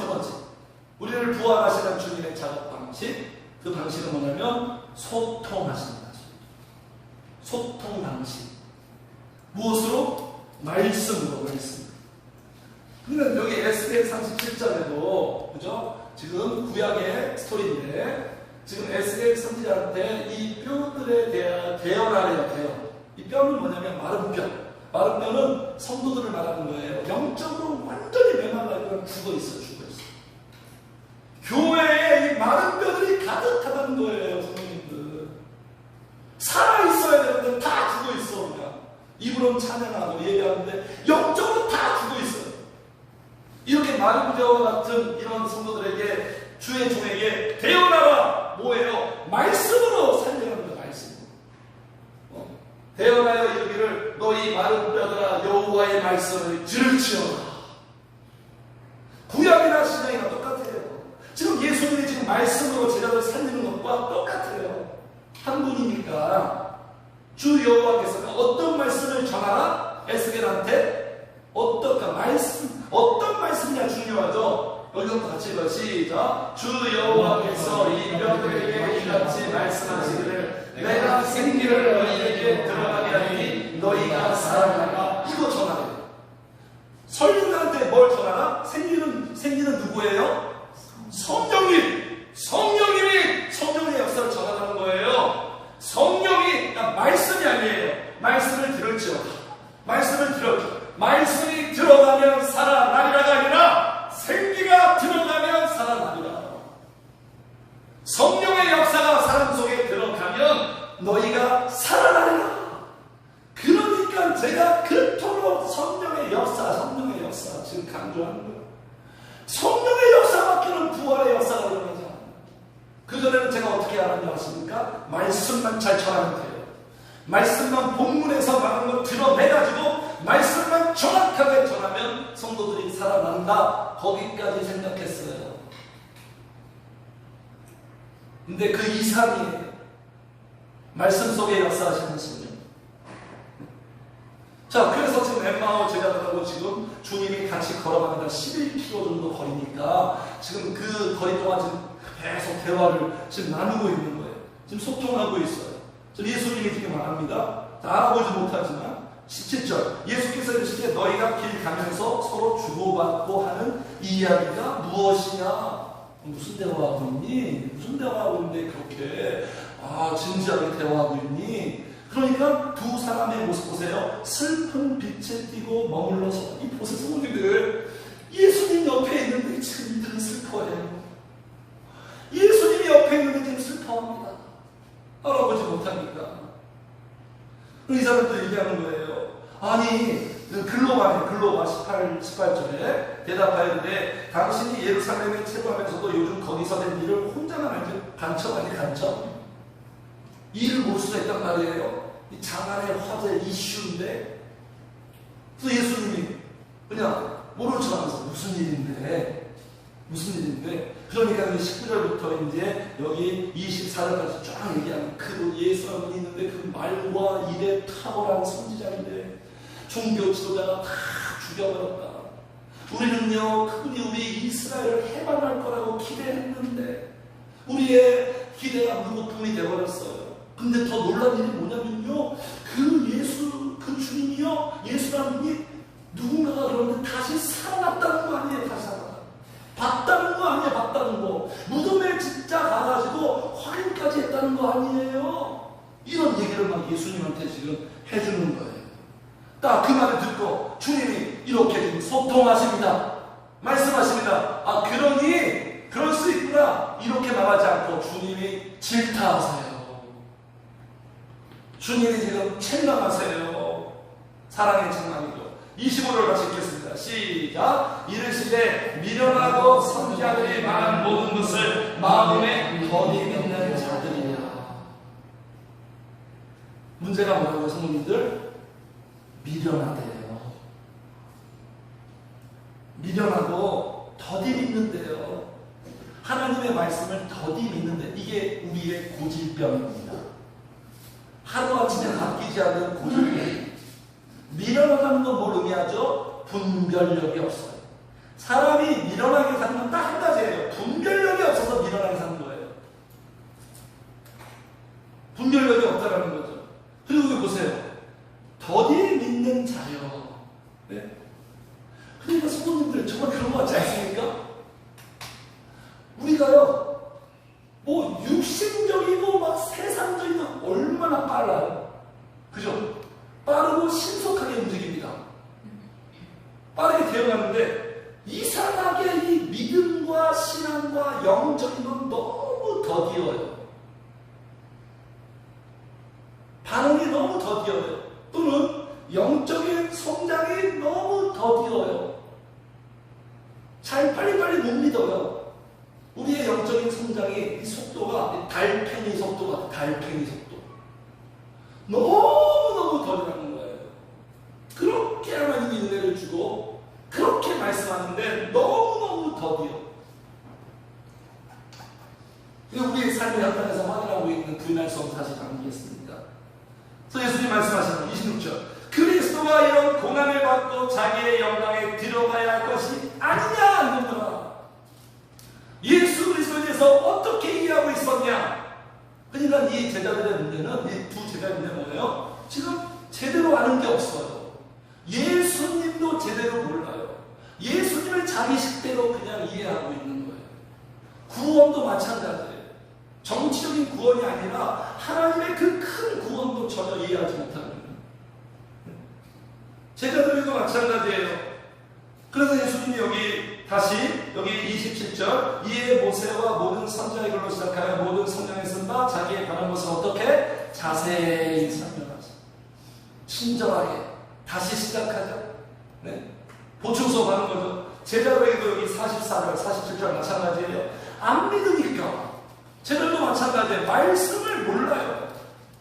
우리를 부활하시는 주님의 작업 방식. 그 방식은 뭐냐면 소통하시는 방식. 소통 방식. 무엇으로? 말씀으로. 그러니까 여기 에스겔 37장에도, 그죠? 지금 구약의 스토리인데, 지금 에스겔 선지자한테 이 뼈들에 대한 대언하래요. 이 뼈는 뭐냐면 마른 뼈. 마른 뼈는 성도들을 말하는 거예요. 영적으로 완전히 메말라 있고 죽어 있어. 교회에 이 마른 뼈들이 가득하다는 거예요, 선생님들. 살아있어야 되는데 다 죽어 있어, 그냥. 입으로는 찬양하고 예배하는데 영적으로 다 죽어 있어요. 이렇게 마른 뼈와 같은 이런 성도들에게, 주의 종에게 대언하라. 뭐예요? 말씀으로 살려는 거예요, 말씀으로. 대언하여 이르기를 너희 마른 뼈들아 여호와의 말씀을 들을지어다. 구약이나 신약이나 똑같아요. 지금 예수님이 지금 말씀으로 제자들 살리는 것과 똑같아요. 한 분이니까 주 여호와께서 어떤 말씀을 전하라? 에스겔한테 어떤 말씀이냐 중요하죠. 여기서부터 같이 읽어. 시작. 주 여호와께서 이 뼈들에게 이같이 말씀하시기를 내가 생기를 너희에게 들어가게 하니 너희가 살아나라. 이거 전하래요. 설교자한테 뭘 전하라? 생기는 누구예요? 성령님의 역사를 전하는 거예요. 성령이 말씀이 아니에요. 말씀을 들을지어다. 말씀이 들어가면 살아나리라가 아니라 생기가 들어가면 살아나리라. 성령의 역사가 사람 속에 들어가면 너희가 살아나리라. 그러니까 제가 그토록 성령의 역사 지금 강조하는 거예요. 성령의 역사밖에는 부활의 역사가 일어나지 않아요. 그전에는 제가 어떻게 알았냐 하십니까? 말씀만 잘 전하면 돼요. 말씀만 본문에서 말하는 걸 드러내가지고 말씀만 정확하게 전하면 성도들이 살아난다. 거기까지 생각했어요. 근데 그 이상이에요. 말씀 속에 역사하시는 성령. 자, 그래서 지금 엠마오 제자들하고 지금 주님이 같이 걸어갑니다. 11km 정도 거리니까 지금 그 거리 동안 지금 계속 대화를 지금 나누고 있는 거예요. 지금 소통하고 있어요. 지금 예수님이 지금 말합니다. 다 알아보지 못하지만 17절 예수께서 이르시되 너희가 길 가면서 서로 주고받고 하는 이야기가 무엇이냐? 무슨 대화하고 있니? 무슨 대화하고 있는데 그렇게 진지하게 대화하고 있니? 그러니까 두 사람의 모습 보세요. 슬픈 빛에 띄고 머물러서. 이 보세요, 성도님들. 예수님 옆에 있는데 지금 이들은 슬퍼해요. 예수님이 옆에 있는데 지금 슬퍼합니다. 알아보지 못하니까. 이 사람도 얘기하는 거예요. 아니, 글로가 18절에 대답하였는데 당신이 예루살렘에 체류하면서도 요즘 거기서 된 일을 혼자만 알지 간첩 아니 간첩? 일을 모를 수가 있단 말이에요. 이 장안의 화제 이슈인데, 그래서 예수님이 그냥 모르는 척 하면서 무슨 일인데? 그러니까 19절부터 이제 여기 24절까지 쫙 얘기하는 그 예수라는 분이 있는데 그 말과 일에 탁월한 선지자인데 종교 지도자가 다 죽여버렸다. 우리는요, 그분이 우리 이스라엘을 해방할 거라고 기대했는데 우리의 기대가 무거움이 되어버렸어요. 근데 더 놀라운 일이 뭐냐면요, 그 주님이요, 예수라는 분이 누군가가 그러는데 다시 살아났다는 거 아니에요. 다시 살아났다. 봤다는 거 아니에요. 봤다는 거. 무덤에 진짜 가가지고 확인까지 했다는 거 아니에요. 이런 얘기를 막 예수님한테 지금 해주는 거예요. 딱 그 말을 듣고 주님이 이렇게 지금 소통하십니다. 말씀하십니다. 그러니 그럴 수 있구나. 이렇게 말하지 않고 주님이 질타하세요. 주님이 지금 책망하세요. 사랑의 책망이죠. 25절 같이 읽겠습니다. 시작. 이르시되 미련하고 선지자들이 말한 모든 것을 마음에 거듭 있는 자들이냐. 문제가 뭐라고요, 성도님들? 미련하대요. 미련하고 더디 믿는데요. 하나님의 말씀을 더디 믿는데 이게 우리의 고질병입니다. 하루아침에 바뀌지 않는 고질병. 미련하다는 건 뭘 의미하죠? 분별력이 없어요. 사람이 미련하게 사는 건 딱 한 가지예요. 분별력이 없어서 미련하게 사는 거예요. 분별력이 없다라는 거죠. 그리고 여기 보세요. 더디 믿는 자요. 네? 그러니까 성도님들 정말 그런 거 같지 않습니까? 우리가요, 뭐 육신적이고 막 세상적인 건 얼마나 빨라요. 그죠? 빠르고 신속하게 움직입니다. 빠르게 대응하는데 이상하게 이 믿음과 신앙과 영적인 건 너무 더디어요. 반응이 너무 더디어요. 또는 영적인 성장이 너무 더디어요. 잘 빨리빨리 못 믿어요. 우리의 영적인 성장이 이 속도가 달팽이 속도 같아요. 달팽이 속도. 너무너무 더디는 거예요. 그렇게 하나님이 은혜를 주고 그렇게 말씀하는데 너무너무 더디어. 우리의 삶의 현장에서 확인하고 있는 부인할 수 없는 사실을 남기겠습니다. 그래서 예수님 말씀하시는 26절. 그리스도가 이런 고난을 받고 자기의 영광에 들어가야 할 것이 아니냐 이놈들아. 예수 그리스도에 대해서 어떻게 이해하고 있었냐. 그러니까 이 제자들의 문제는, 이 두 제자의 문제는 뭐예요? 지금 제대로 아는 게 없어요. 예수님도 제대로 몰라요. 예수님을 자기 식대로 그냥 이해하고 있는 거예요. 구원도 마찬가지예요. 정치적인 구원이 아니라 하나님의 그 큰 구원도 전혀 이해하지 못하는 거예요. 제자들도 마찬가지예요. 그래서 예수님이 여기 27절 이에 모세와 모든 선지자의 글로 시작하여 모든 성경에 쓴 바 자기의 변한 것을 어떻게 자세히 설명하죠. 친절하게 다시 시작하죠. 네? 보충 수업하는 거죠. 제자들에게도 여기 44절 47절 마찬가지예요. 안 믿으니까 제자들도 마찬가지예요. 말씀을 몰라요.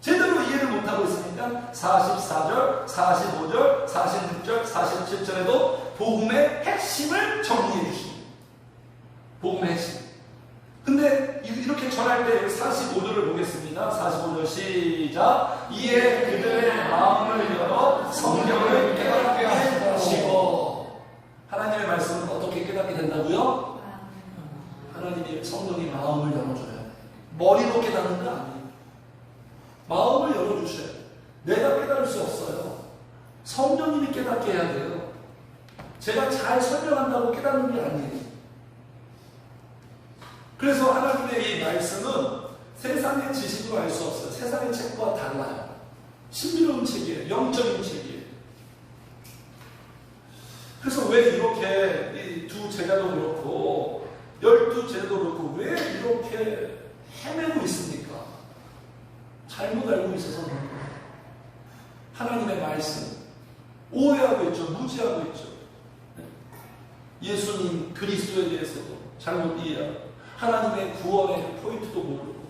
제대로 이해를 못하고 있으니까 44절, 45절, 46절, 47절에도 복음의 핵심을 정리해 주십니다. 복음의 핵심. 근데 이렇게 전할 때 45절을 보겠습니다. 45절 시작. 이에 그들의 마음을 열어 성경을 깨닫게 하시고. 하나님의 말씀은 어떻게 깨닫게 된다고요? 하나님이 성령이 마음을 열어줘야 돼요. 머리로 깨닫는 거 아니에요. 마음을 열어주셔야 돼요. 내가 깨달을 수 없어요. 성령님이 깨닫게 해야 돼요. 제가 잘 설명한다고 깨닫는 게 아니에요. 그래서 하나님의 이 말씀은 세상의 지식으로 알 수 없어요. 세상의 책과 달라요. 신비로운 책이에요. 영적인 책이에요. 그래서 왜 이렇게 이 두 제자도 그렇고 12제자도 그렇고 왜 이렇게 헤매고 있습니까? 잘못 알고 있어서 그런 거예요. 하나님의 말씀 오해하고 있죠. 무지하고 있죠. 예수님 그리스도에 대해서도 잘못 이해하고 하나님의 구원의 포인트도 모르고.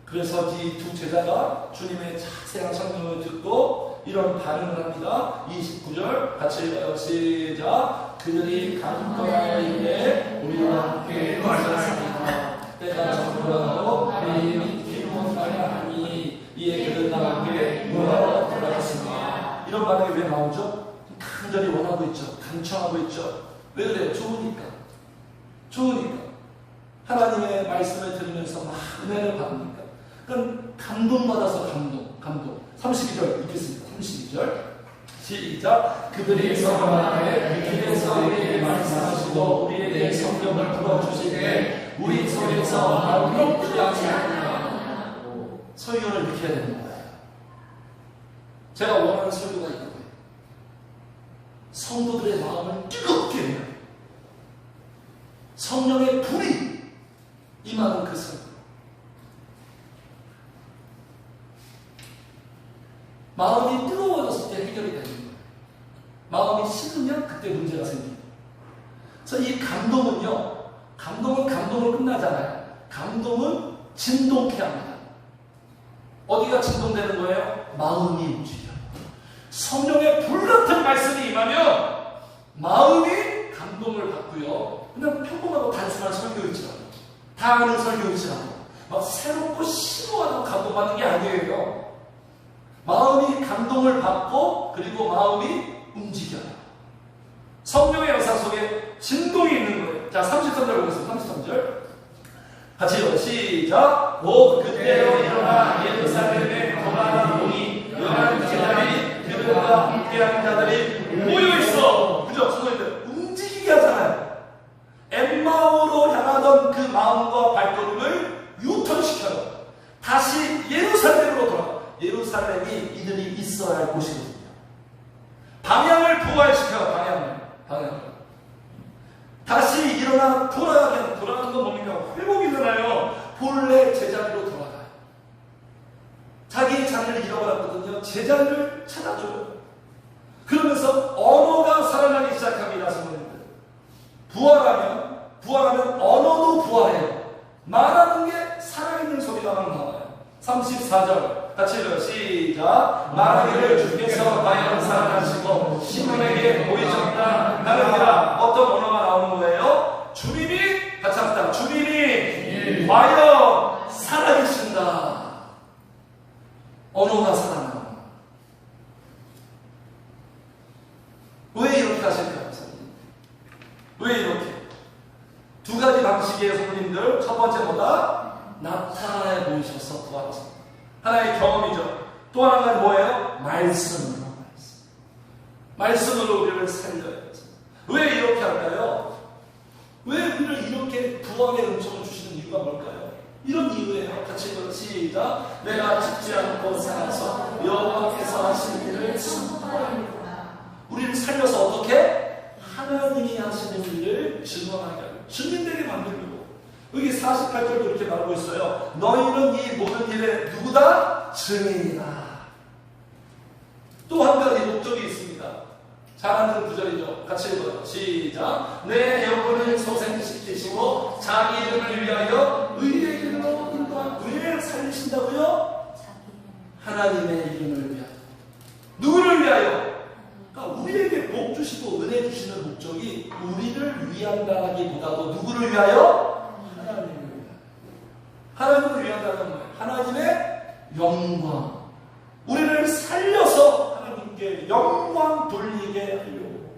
그래서 이 두 제자가 주님의 자세한 설명을 듣고 이런 반응을 합니다. 29절 같이 읽어요. 시작. 그들이 강건하여 이르되 우리와 함께 말하였습니다. 때가 적그러고 밤이 기문하여 하니 이에 그들 나에게 물어 들어갔습니다. 이런 반응이 왜 나오죠? 간절히 원하고 있죠. 간청하고 있죠. 왜 그래요? 좋으니까. 하나님의 말씀을 들으면서 막 은혜를 받으니까. 그러니까 감동받아서 감동. 32절 읽겠습니다. 32절 시작. 그들이 서로나에 길에서 우리에게 말씀하시고 우리에게 성경을 풀어주시되 우리 속에서 마음이 뜨겁지 않으냐. 설교를 이렇게 해야 되는 거예요. 제가 원하는 설교가 이거예요. 성도들의 마음을 뜨겁게 해요. 성령의 불이 임하는 그 설교. 마음이 뜨거워졌을 때 해결이 되는 거예요. 마음이 식으면 그때 문제가 생깁니다. 그래서 이 감동은요, 감동은 감동으로 끝나잖아요. 감동은 진동케 합니다. 어디가 진동되는 거예요? 마음이 움직여. 성령의 불같은 말씀이 임하면 마음이 감동을 받고요. 그냥 평범하고 단순한 설교일지라도, 다 아는 설교일지라도 막 새롭고 심오하다고 감동받는 게 아니에요. 마음이 감동을 받고 그리고 마음이 움직여요. 성령의 역사 속에 진동이 있는 거예요. 자, 33절 보겠습니다. 33절 같이요. 시작. 그때로 일어나 예루살렘에 거하는 보니 열한 제자들이 그들과 함께하는 자들이 모여있어. 그죠? 성도님들 움직이게 하잖아요. 엠마오로 향하던 그 마음과 발걸음을 유턴시켜요. 다시 예루살렘으로 돌아가. 예루살렘이 이들이 있어야 할 곳이거든요. 방향을 부활시켜요. 방향을 다시 일어나 돌아가는 건 뭡니까? 회복이 일어나요. 본래 제자리로 돌아가요. 자기의 자리를 잃어버렸거든요. 제자리를 찾아줘요. 그러면서 언어가 살아나기 시작합니다. 성도님들 부활하면 언어도 부활해요. 말하는 게 살아있는 소리가 나와요. 34절 같이 읽어요. 시작. 말하기를 주께서 과연 살아나시고 시몬에게 보이셨다 하느니라. 어떤 언어가 나오는 거예요? 주님이 같이 합시다. 주님이 과연 살아계신다. 언어가 살아나. 왜 이렇게 하실까요? 왜 이렇게? 두 가지 방식이에요, 성도님들. 첫 번째 뭐다? 나타나에 보이셔서 부활하십니다. 하나의 경험이죠. 또 하나가 뭐예요? 말씀으로 우리를 살려야죠. 왜 이렇게 할까요? 왜 우리를 이렇게 부활의 은총을 주시는 이유가 뭘까요? 이런 이유예요. 같이 읽어요. 시작. 내가 죽지 않고 살아서 여호와께서 하신 일을 선포하리로다. 우리를 살려서 어떻게? 하나님이 하시는 일을 증언하게 하고 증인되게 만들고. 여기 48절도 이렇게 말하고 있어요. 너희는 이 모든 일에 누구다? 증인이다. 또 한 가지 목적이 있습니다. 잘 아는 구절이죠. 같이 읽어요. 시작. 내 영혼을 소생시키시고 자기 이름을 위하여 의의 길로 인도한. 왜 살리신다고요? 하나님의 이름을 위하여. 누구를 위하여? 그러니까 우리에게 복 주시고 은혜 주시는 목적이 우리를 위한다기보다도 누구를 위하여? 하나님을 위한다는 거예요. 하나님의 영광. 우리를 살려서 하나님께 영광 돌리게 하려고.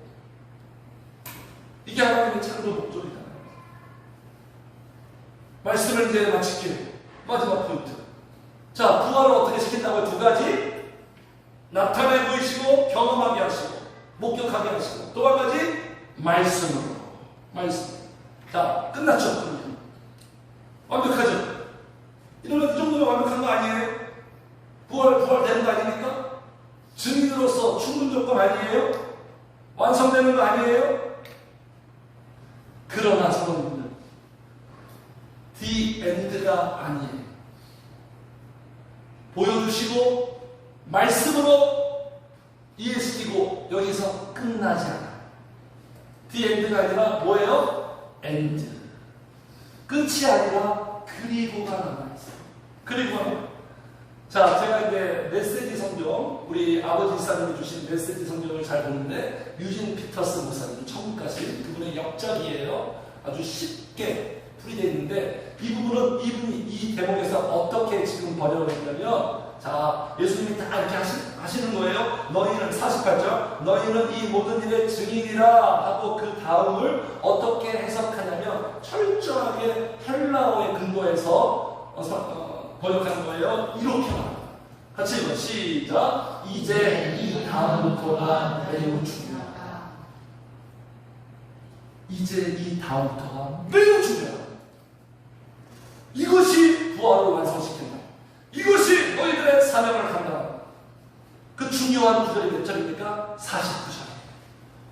이게 하나님의 창조 목적이잖아요. 말씀을 이제 마칠게요. 마지막 포인트. 자, 부활을 어떻게 시킨다고요? 두 가지. 나타내 보이시고 경험하게 하시고 목격하게 하시고 또 한 가지 말씀으로. 말씀. 자, 끝났죠? 완벽하죠? 이러면 이 정도면 완벽한 거 아니에요? 부활되는 거 아닙니까? 증인으로서 충분 조건 아니에요? 완성되는 거 아니에요? 그러나 성도님들, The end가 아니에요. 보여주시고 말씀으로 이해시키고 여기서 끝나지 않아요. The end가 아니라 뭐예요? end. 끝이 아니라 그리고가 남아있어요. 그리고는 자, 제가 이제 메시지 성경, 우리 아버지 집사님이 주신 메시지 성경을 잘 보는데 유진 피터스 목사님, 천국 가신 그분의 역작이에요. 아주 쉽게 풀이되어 있는데 이 부분은 이분이 이 대목에서 어떻게 지금 번역을 했냐면, 자, 예수님이 다 이렇게 하시는 거예요. 너희는 48절, 너희는 이 모든 일의 증인이라 하고 그 다음을 어떻게 해석하냐면 철저하게 헬라어의 근거에서 번역하는 거예요. 이렇게 말합니다. 같이 읽어. 시작. 이제 이 다음부터가 매우 중요하다. 이제 이 다음부터가 매우 중요하다. 이것이 부활을 완성시킨다. 이것이 너희들의 사명을 감당한다. 그 중요한 구절이 몇 절입니까? 49절.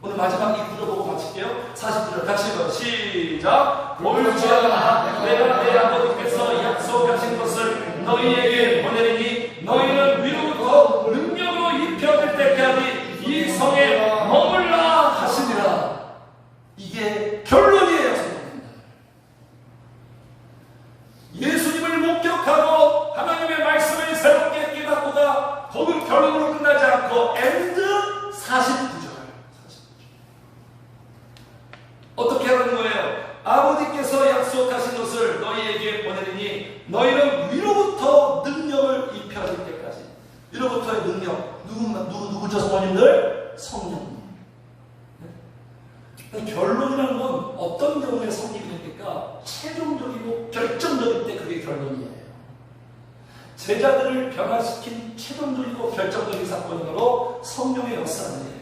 오늘 마지막 이 구절 보고 마칠게요. 49절 같이 읽어. 시작. 올지어다 내가 내 아버지께서 약속하신 것을 너희에게 보내리니 너희는 위로부터 능력으로 입혀질 때까지 이 성에 머물라 하시니라. 이게 결론이에요. 예수님을 목격하고 하나님의 말씀을 새롭게 49절. 어떻게 하는 거예요? 아버지께서 약속하신 것을 너희에게 보내리니 너희는 위로부터 능력을 입혀질 때까지. 위로부터의 능력. 누구죠, 성모님들? 성령. 결론이라는 건 어떤 경우에 성립이 됩니까? 최종적이고 결정적일 때 그게 결론이에요. 제자들을 변화시킨 최종적이고 결정적인 사건이 바로 성령의 역사예요.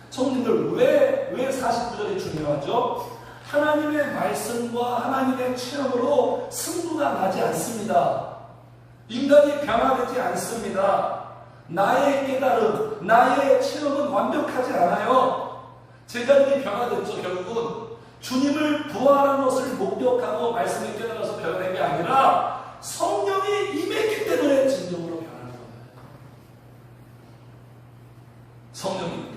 성령들 왜 49절이 중요하죠? 하나님의 말씀과 하나님의 체험으로 승부가 나지 않습니다. 인간이 변화되지 않습니다. 나의 깨달음, 나의 체험은 완벽하지 않아요. 제자들이 변화됐죠. 결국은 주님을 부활한 것을 목격하고 말씀을 깨달아서 변화된 게 아니라 성령이 임했기 때문에 진정으로 변하는 거예요. 성령이.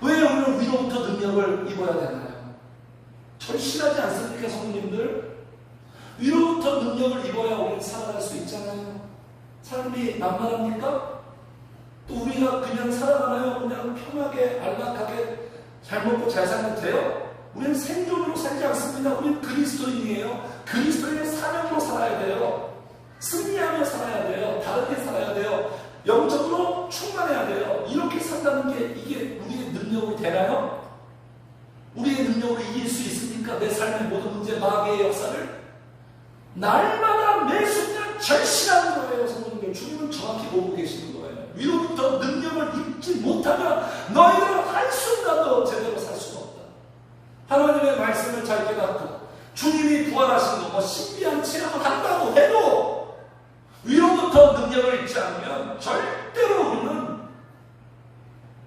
왜 우리는 위로부터 능력을 입어야 되나요? 절실하지 않습니까, 성도님들? 위로부터 능력을 입어야 우리는 살아갈 수 있잖아요. 삶이 만만합니까? 또 우리가 그냥 살아가나요? 그냥 편하게 안락하게 잘 먹고 잘 살면 돼요? 우리는 생존으로 살지 않습니다. 우리는 그리스도인이에요. 그리스도인의 사명으로 살아야 돼요. 승리하며 살아야 돼요. 다르게 살아야 돼요. 영적으로 충만해야 돼요. 이렇게 산다는 게 이게 우리의 능력이 되나요? 우리의 능력으로 이길 수 있습니까? 내 삶의 모든 문제, 마귀의 역사를 날마다 매 순간 절실한 거예요. 성도님들, 주님은 정확히 보고 계시는 거예요. 위로부터 능력을 입지 못하면 너희들은 한순간도 제대로 살 수가 없다. 하나님의 말씀을 잘 깨닫고 주님이 부활하신 거 신비한 체험을 한다고 해도 위로부터 능력을 입지 않으면 절대로 우리는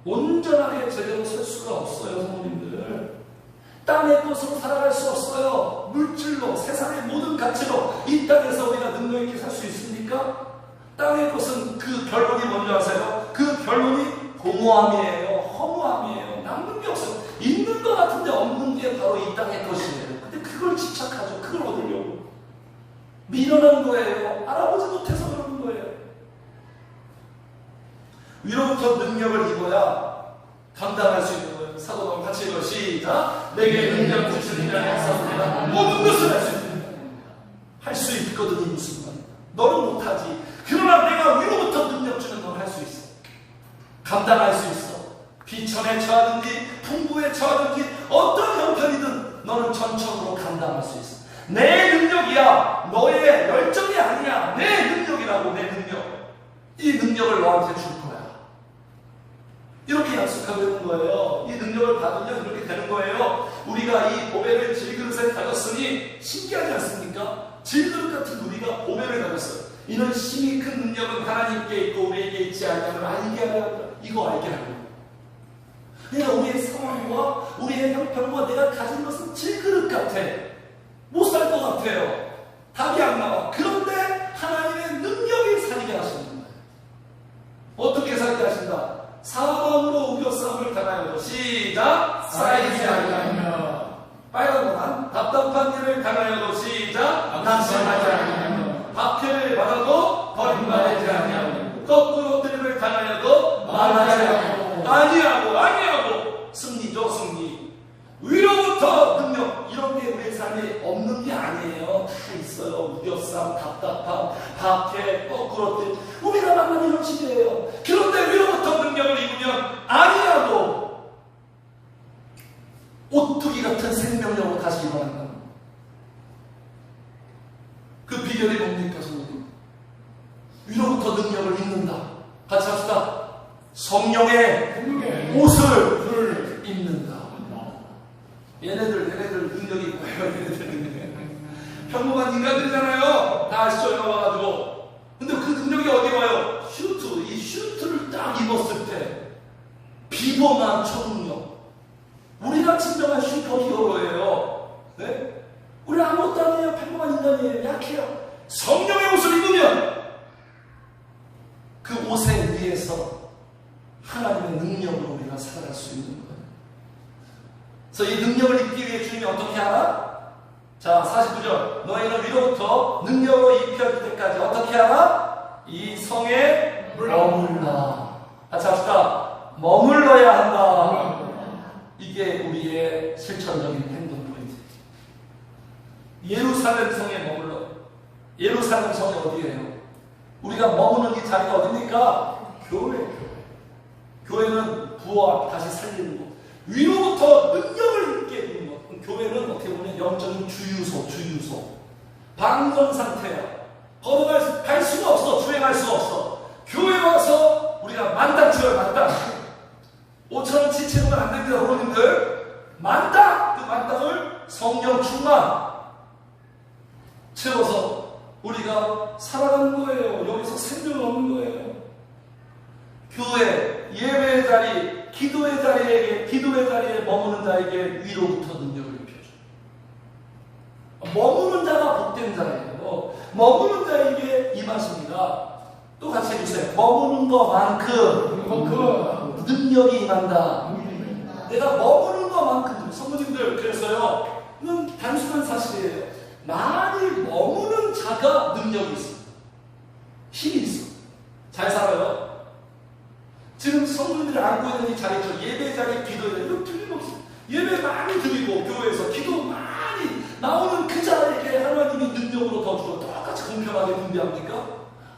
온전하게 제대로 살 수가 없어요. 성도님들, 땅의 것으로 살아갈 수 없어요. 물질로, 세상의 모든 가치로 이 땅에서 우리가 능력 있게 살 수 있습니까? 땅의 것은 그 결론이 뭔지 아세요? 그 결론이 공허함이에요. 허무함이에요. 남는 게 없어요. 있는 것 같은데 없는 게 바로 이 땅의 것이에요. 근데 그걸 집착하죠. 그걸 얻으려고 밀어내는 거예요. 알아보지 못해서 그러는 거예요. 위로부터 능력을 입어야 감당할 수 있는 거예요. 사도가 같이 읽어. 시작. 내게 능력 주시리라 약속합니다. 모든 것을 할 수 있습니다. 할 수 있거든. 이 무슨 말이야. 너는 못하지. 그러나 내가 위로부터 능력 주는 건 할 수 있어. 감당할 수 있어. 비천에 처하든지 풍부에 처하든지 어떤 형편이든 너는 전적으로 감당할 수 있어. 내 능력이야. 너의 열정이 아니야. 내 능력이라고. 내 능력. 이 능력을 너한테 줄 거야. 이렇게 약속하고 있는 거예요. 이 능력을 받으면 이렇게 되는 거예요. 우리가 이 보배를 질그릇에 가졌으니 신기하지 않습니까? 질그릇 같은 우리가 보배를 가졌어요. 이는 힘이 큰 능력은 하나님께 있고 우리에게 있지 않냐면 알게 하라. 이거 알게 하라고. 그러니까 우리의 상황과 우리의 형편과 내가 가진 것은 질그릇 같아. 못 살 것 같아요. 답이 안 나와. 그런데 하나님의 능력이 살게 하시는 거예요. 어떻게 살게 하신다? 사방으로 우겨싸움을 당하여도 시작. 쌓이지 아니하며 빨간 거만 답답한 일을 당하여도 시작. 낙심하지 아니하며 박해를 받아도 버림받지 아니하며 거꾸로 들림을 당하여도 말하지 아니하고 승리죠. 승리. 위로부터 능력, 이런 게 우리의 삶에 없는 게 아니에요. 다 있어요. 우겨싸움, 답답함, 박해, 거꾸로 들. 우리가 만나는 형식이에요. 그런데 위로부터 능력을 입으면 아니하고 오뚜기 같은 생명력으로 다시 일어난다. 그 비결이 뭡니까, 성도님? 위로부터 능력을 입는다. 같이 합시다. 성령의 옷을 입는다. 얘네들 능력이 뭐예요? 얘네들 평범한 인간들이잖아요. 다 아시죠? 여기 와가지고. 근데 그 능력이 어디 와요? 이 슈트를 딱 입었을 때 비범한 초능력. 우리가 진정한 슈퍼히어로예요. 네? 우리 아무것도 아니에요. 평범한 인간이에요. 약해요. 성령의 옷을 입으면 그 옷에 의해서 하나님의 능력으로 우리가 살아갈 수 있는 거예요. 그래서 이 능력을 입기 위해 주님이 어떻게 하나? 자, 49절. 너희는 위로부터 능력으로 입혀질 때까지 어떻게 하나? 이 성에 머물라. 같이 합시다. 결정적인 행동 포인트. 예루살렘 성에 머물러. 예루살렘 성이 어디예요? 우리가 머무는 이 자리가 어딥니까? 교회. 교회는 부활, 다시 살리는 것. 위로부터 능력을 입게 해주는 것. 교회는 어떻게 보면 영적인 주유소. 방전 상태야. 갈 수가 없어. 주행할 수 없어. 교회 와서 우리가 만당 줘요, 만당. 5,000원치 채우면 안 됩니다, 어머님들. 만당! 그 만당을 성령 충만 채워서 우리가 살아가는 거예요. 여기서 생명을 얻는 거예요. 교회, 예배의 자리, 기도의 자리에 머무는 자에게 위로부터 능력을 입혀줘. 머무는 자가 복된 자예요. 머무는 자에게 임하십니다. 또 같이 해주세요. 머무는 것만큼 능력이 임한다. 내가 머무는 것만큼. 성도님들, 그래서요, 이건 단순한 사실이에요. 많이 머무는 자가 능력이 있어. 힘이 있어. 잘 살아요. 지금 성도님들이 알고 있는 이 자리죠. 예배 자리, 기도의 자리. 이거 틀림없어요. 예배 많이 드리고 교회에서 기도 많이 나오는 그 자리에 하나님이 능력으로 더 주어 똑같이 공평하게 분배합니까?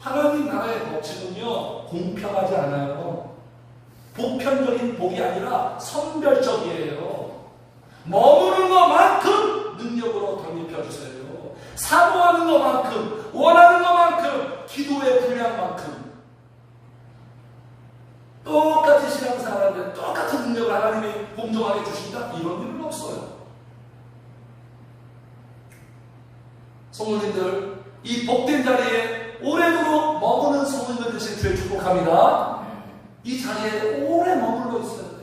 하나님 나라의 법칙은요, 공평하지 않아요. 보편적인 복이 아니라 선별적이에요. 머무는 것만큼 능력으로 덧입혀주세요. 사모하는 것만큼, 원하는 것만큼, 기도의 분량만큼. 똑같이 신앙생활하는데 똑같은 능력을 하나님이 공정하게 주신다? 이런 일은 없어요. 성도님들, 이 복된 자리에 오래도록 머무는 성도님들 되신 주의 축복합니다. 이 자리에 오래 머물러 있어야 돼요.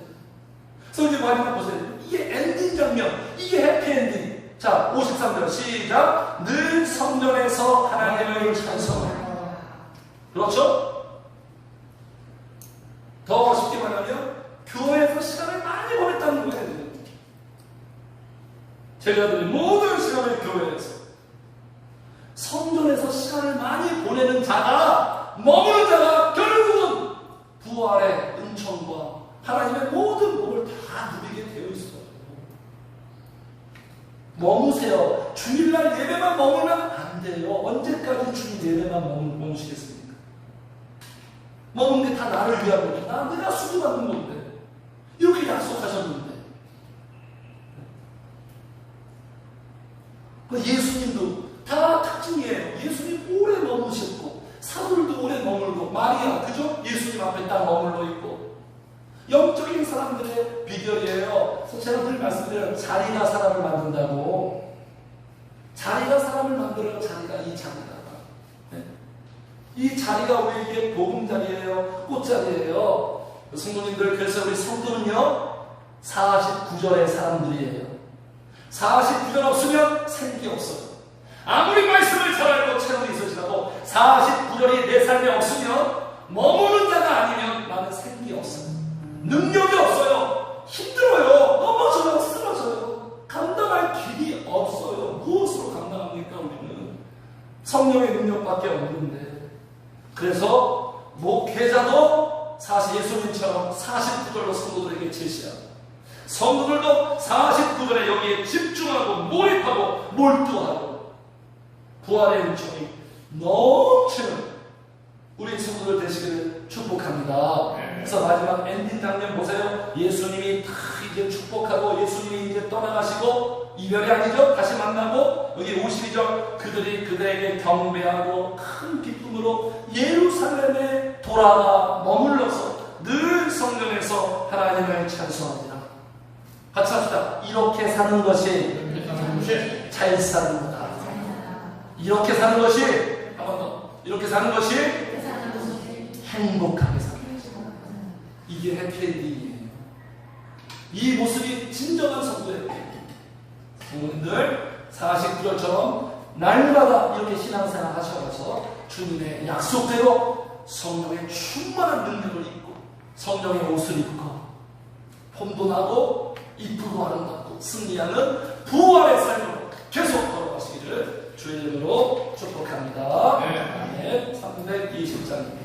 그래서 이제 마지막 보세요. 이게 엔딩 장면, 이게 해피엔딩. 자, 53절 시작. 늘 성전에서 하나님을 찬송하라. 그렇죠? 더 쉽게 말하면 교회에서 시간을 많이 보냈다는 거예요. 제가 드린 모든 시간을 교회에서, 성전에서 시간을 많이 보내는 자가, 머무는 자가 결국은 부활의 은총과 하나님의 모든 복을 다 누리게 되어 있어요. 머무세요. 주일날 예배만 머물면 안 돼요. 언제까지 주일 예배만 머무시겠습니까? 머무는 게 다 나를 위한 거죠. 내가 수주받는 건데. 이렇게 약속하셨는데. 예수님도 다 특징이에요. 예수님 오래 머무셨고, 사도들도 오래 머물고, 마리아, 그죠? 예수님 앞에 딱 머물러 있고. 영적인 사람들의 비결이에요. 그래서 제가 늘 말씀드려요. 자리가 사람을 만든다고. 자리가 사람을 만들어요. 자리가, 이 자리가. 네. 이 자리가 우리에게 복음 자리예요. 꽃자리예요. 성도님들, 그래서 우리 성도는요, 49절의 사람들이에요. 49절 없으면 생기 없어요. 아무리 말씀을 잘 알고 체험이 있으시라도 49절이 내 삶에 없으면, 머무는 자가 아니면 나는 생기 없어요. 능력이 없어요. 힘들어요. 넘어져요. 쓰러져요. 감당할 길이 없어요. 무엇으로 감당합니까? 우리는 성령의 능력밖에 없는데. 그래서 목회자도 사실 예수님처럼 49절로 성도들에게 제시하고, 성도들도 49절에 여기에 집중하고 몰입하고 몰두하고, 부활의 은총이 넘치는 우리 성도들 되시기를 축복합니다. 그래서 마지막 엔딩 장면 보세요. 예수님이 다 이제 축복하고, 예수님이 이제 떠나가시고, 이별이 아니죠. 다시 만나고, 여기 52절 그들이 그들에게 경배하고 큰 기쁨으로 예루살렘에 돌아가 머물러서 늘 성전에서 하나님을 찬송하니라. 같이 합시다. 이렇게 사는 것이 잘 사는 거다. 이렇게 사는 것이, 한 번 더, 이렇게 사는 것이 행복하게 사는 거죠. 이게 해피엔딩이에요. 이 모습이 진정한 성도예요. 성도님들, 49절처럼 날마다 이렇게 신앙생활 하셔서 주님의 약속대로 성령의 충만한 능력을 입고, 성령의 옷을 입고, 폼도 나고 이쁘고 아름답고 승리하는 부활의 삶으로 계속 걸어가시기를 주의 이름으로 축복합니다. 네. 320장입니다.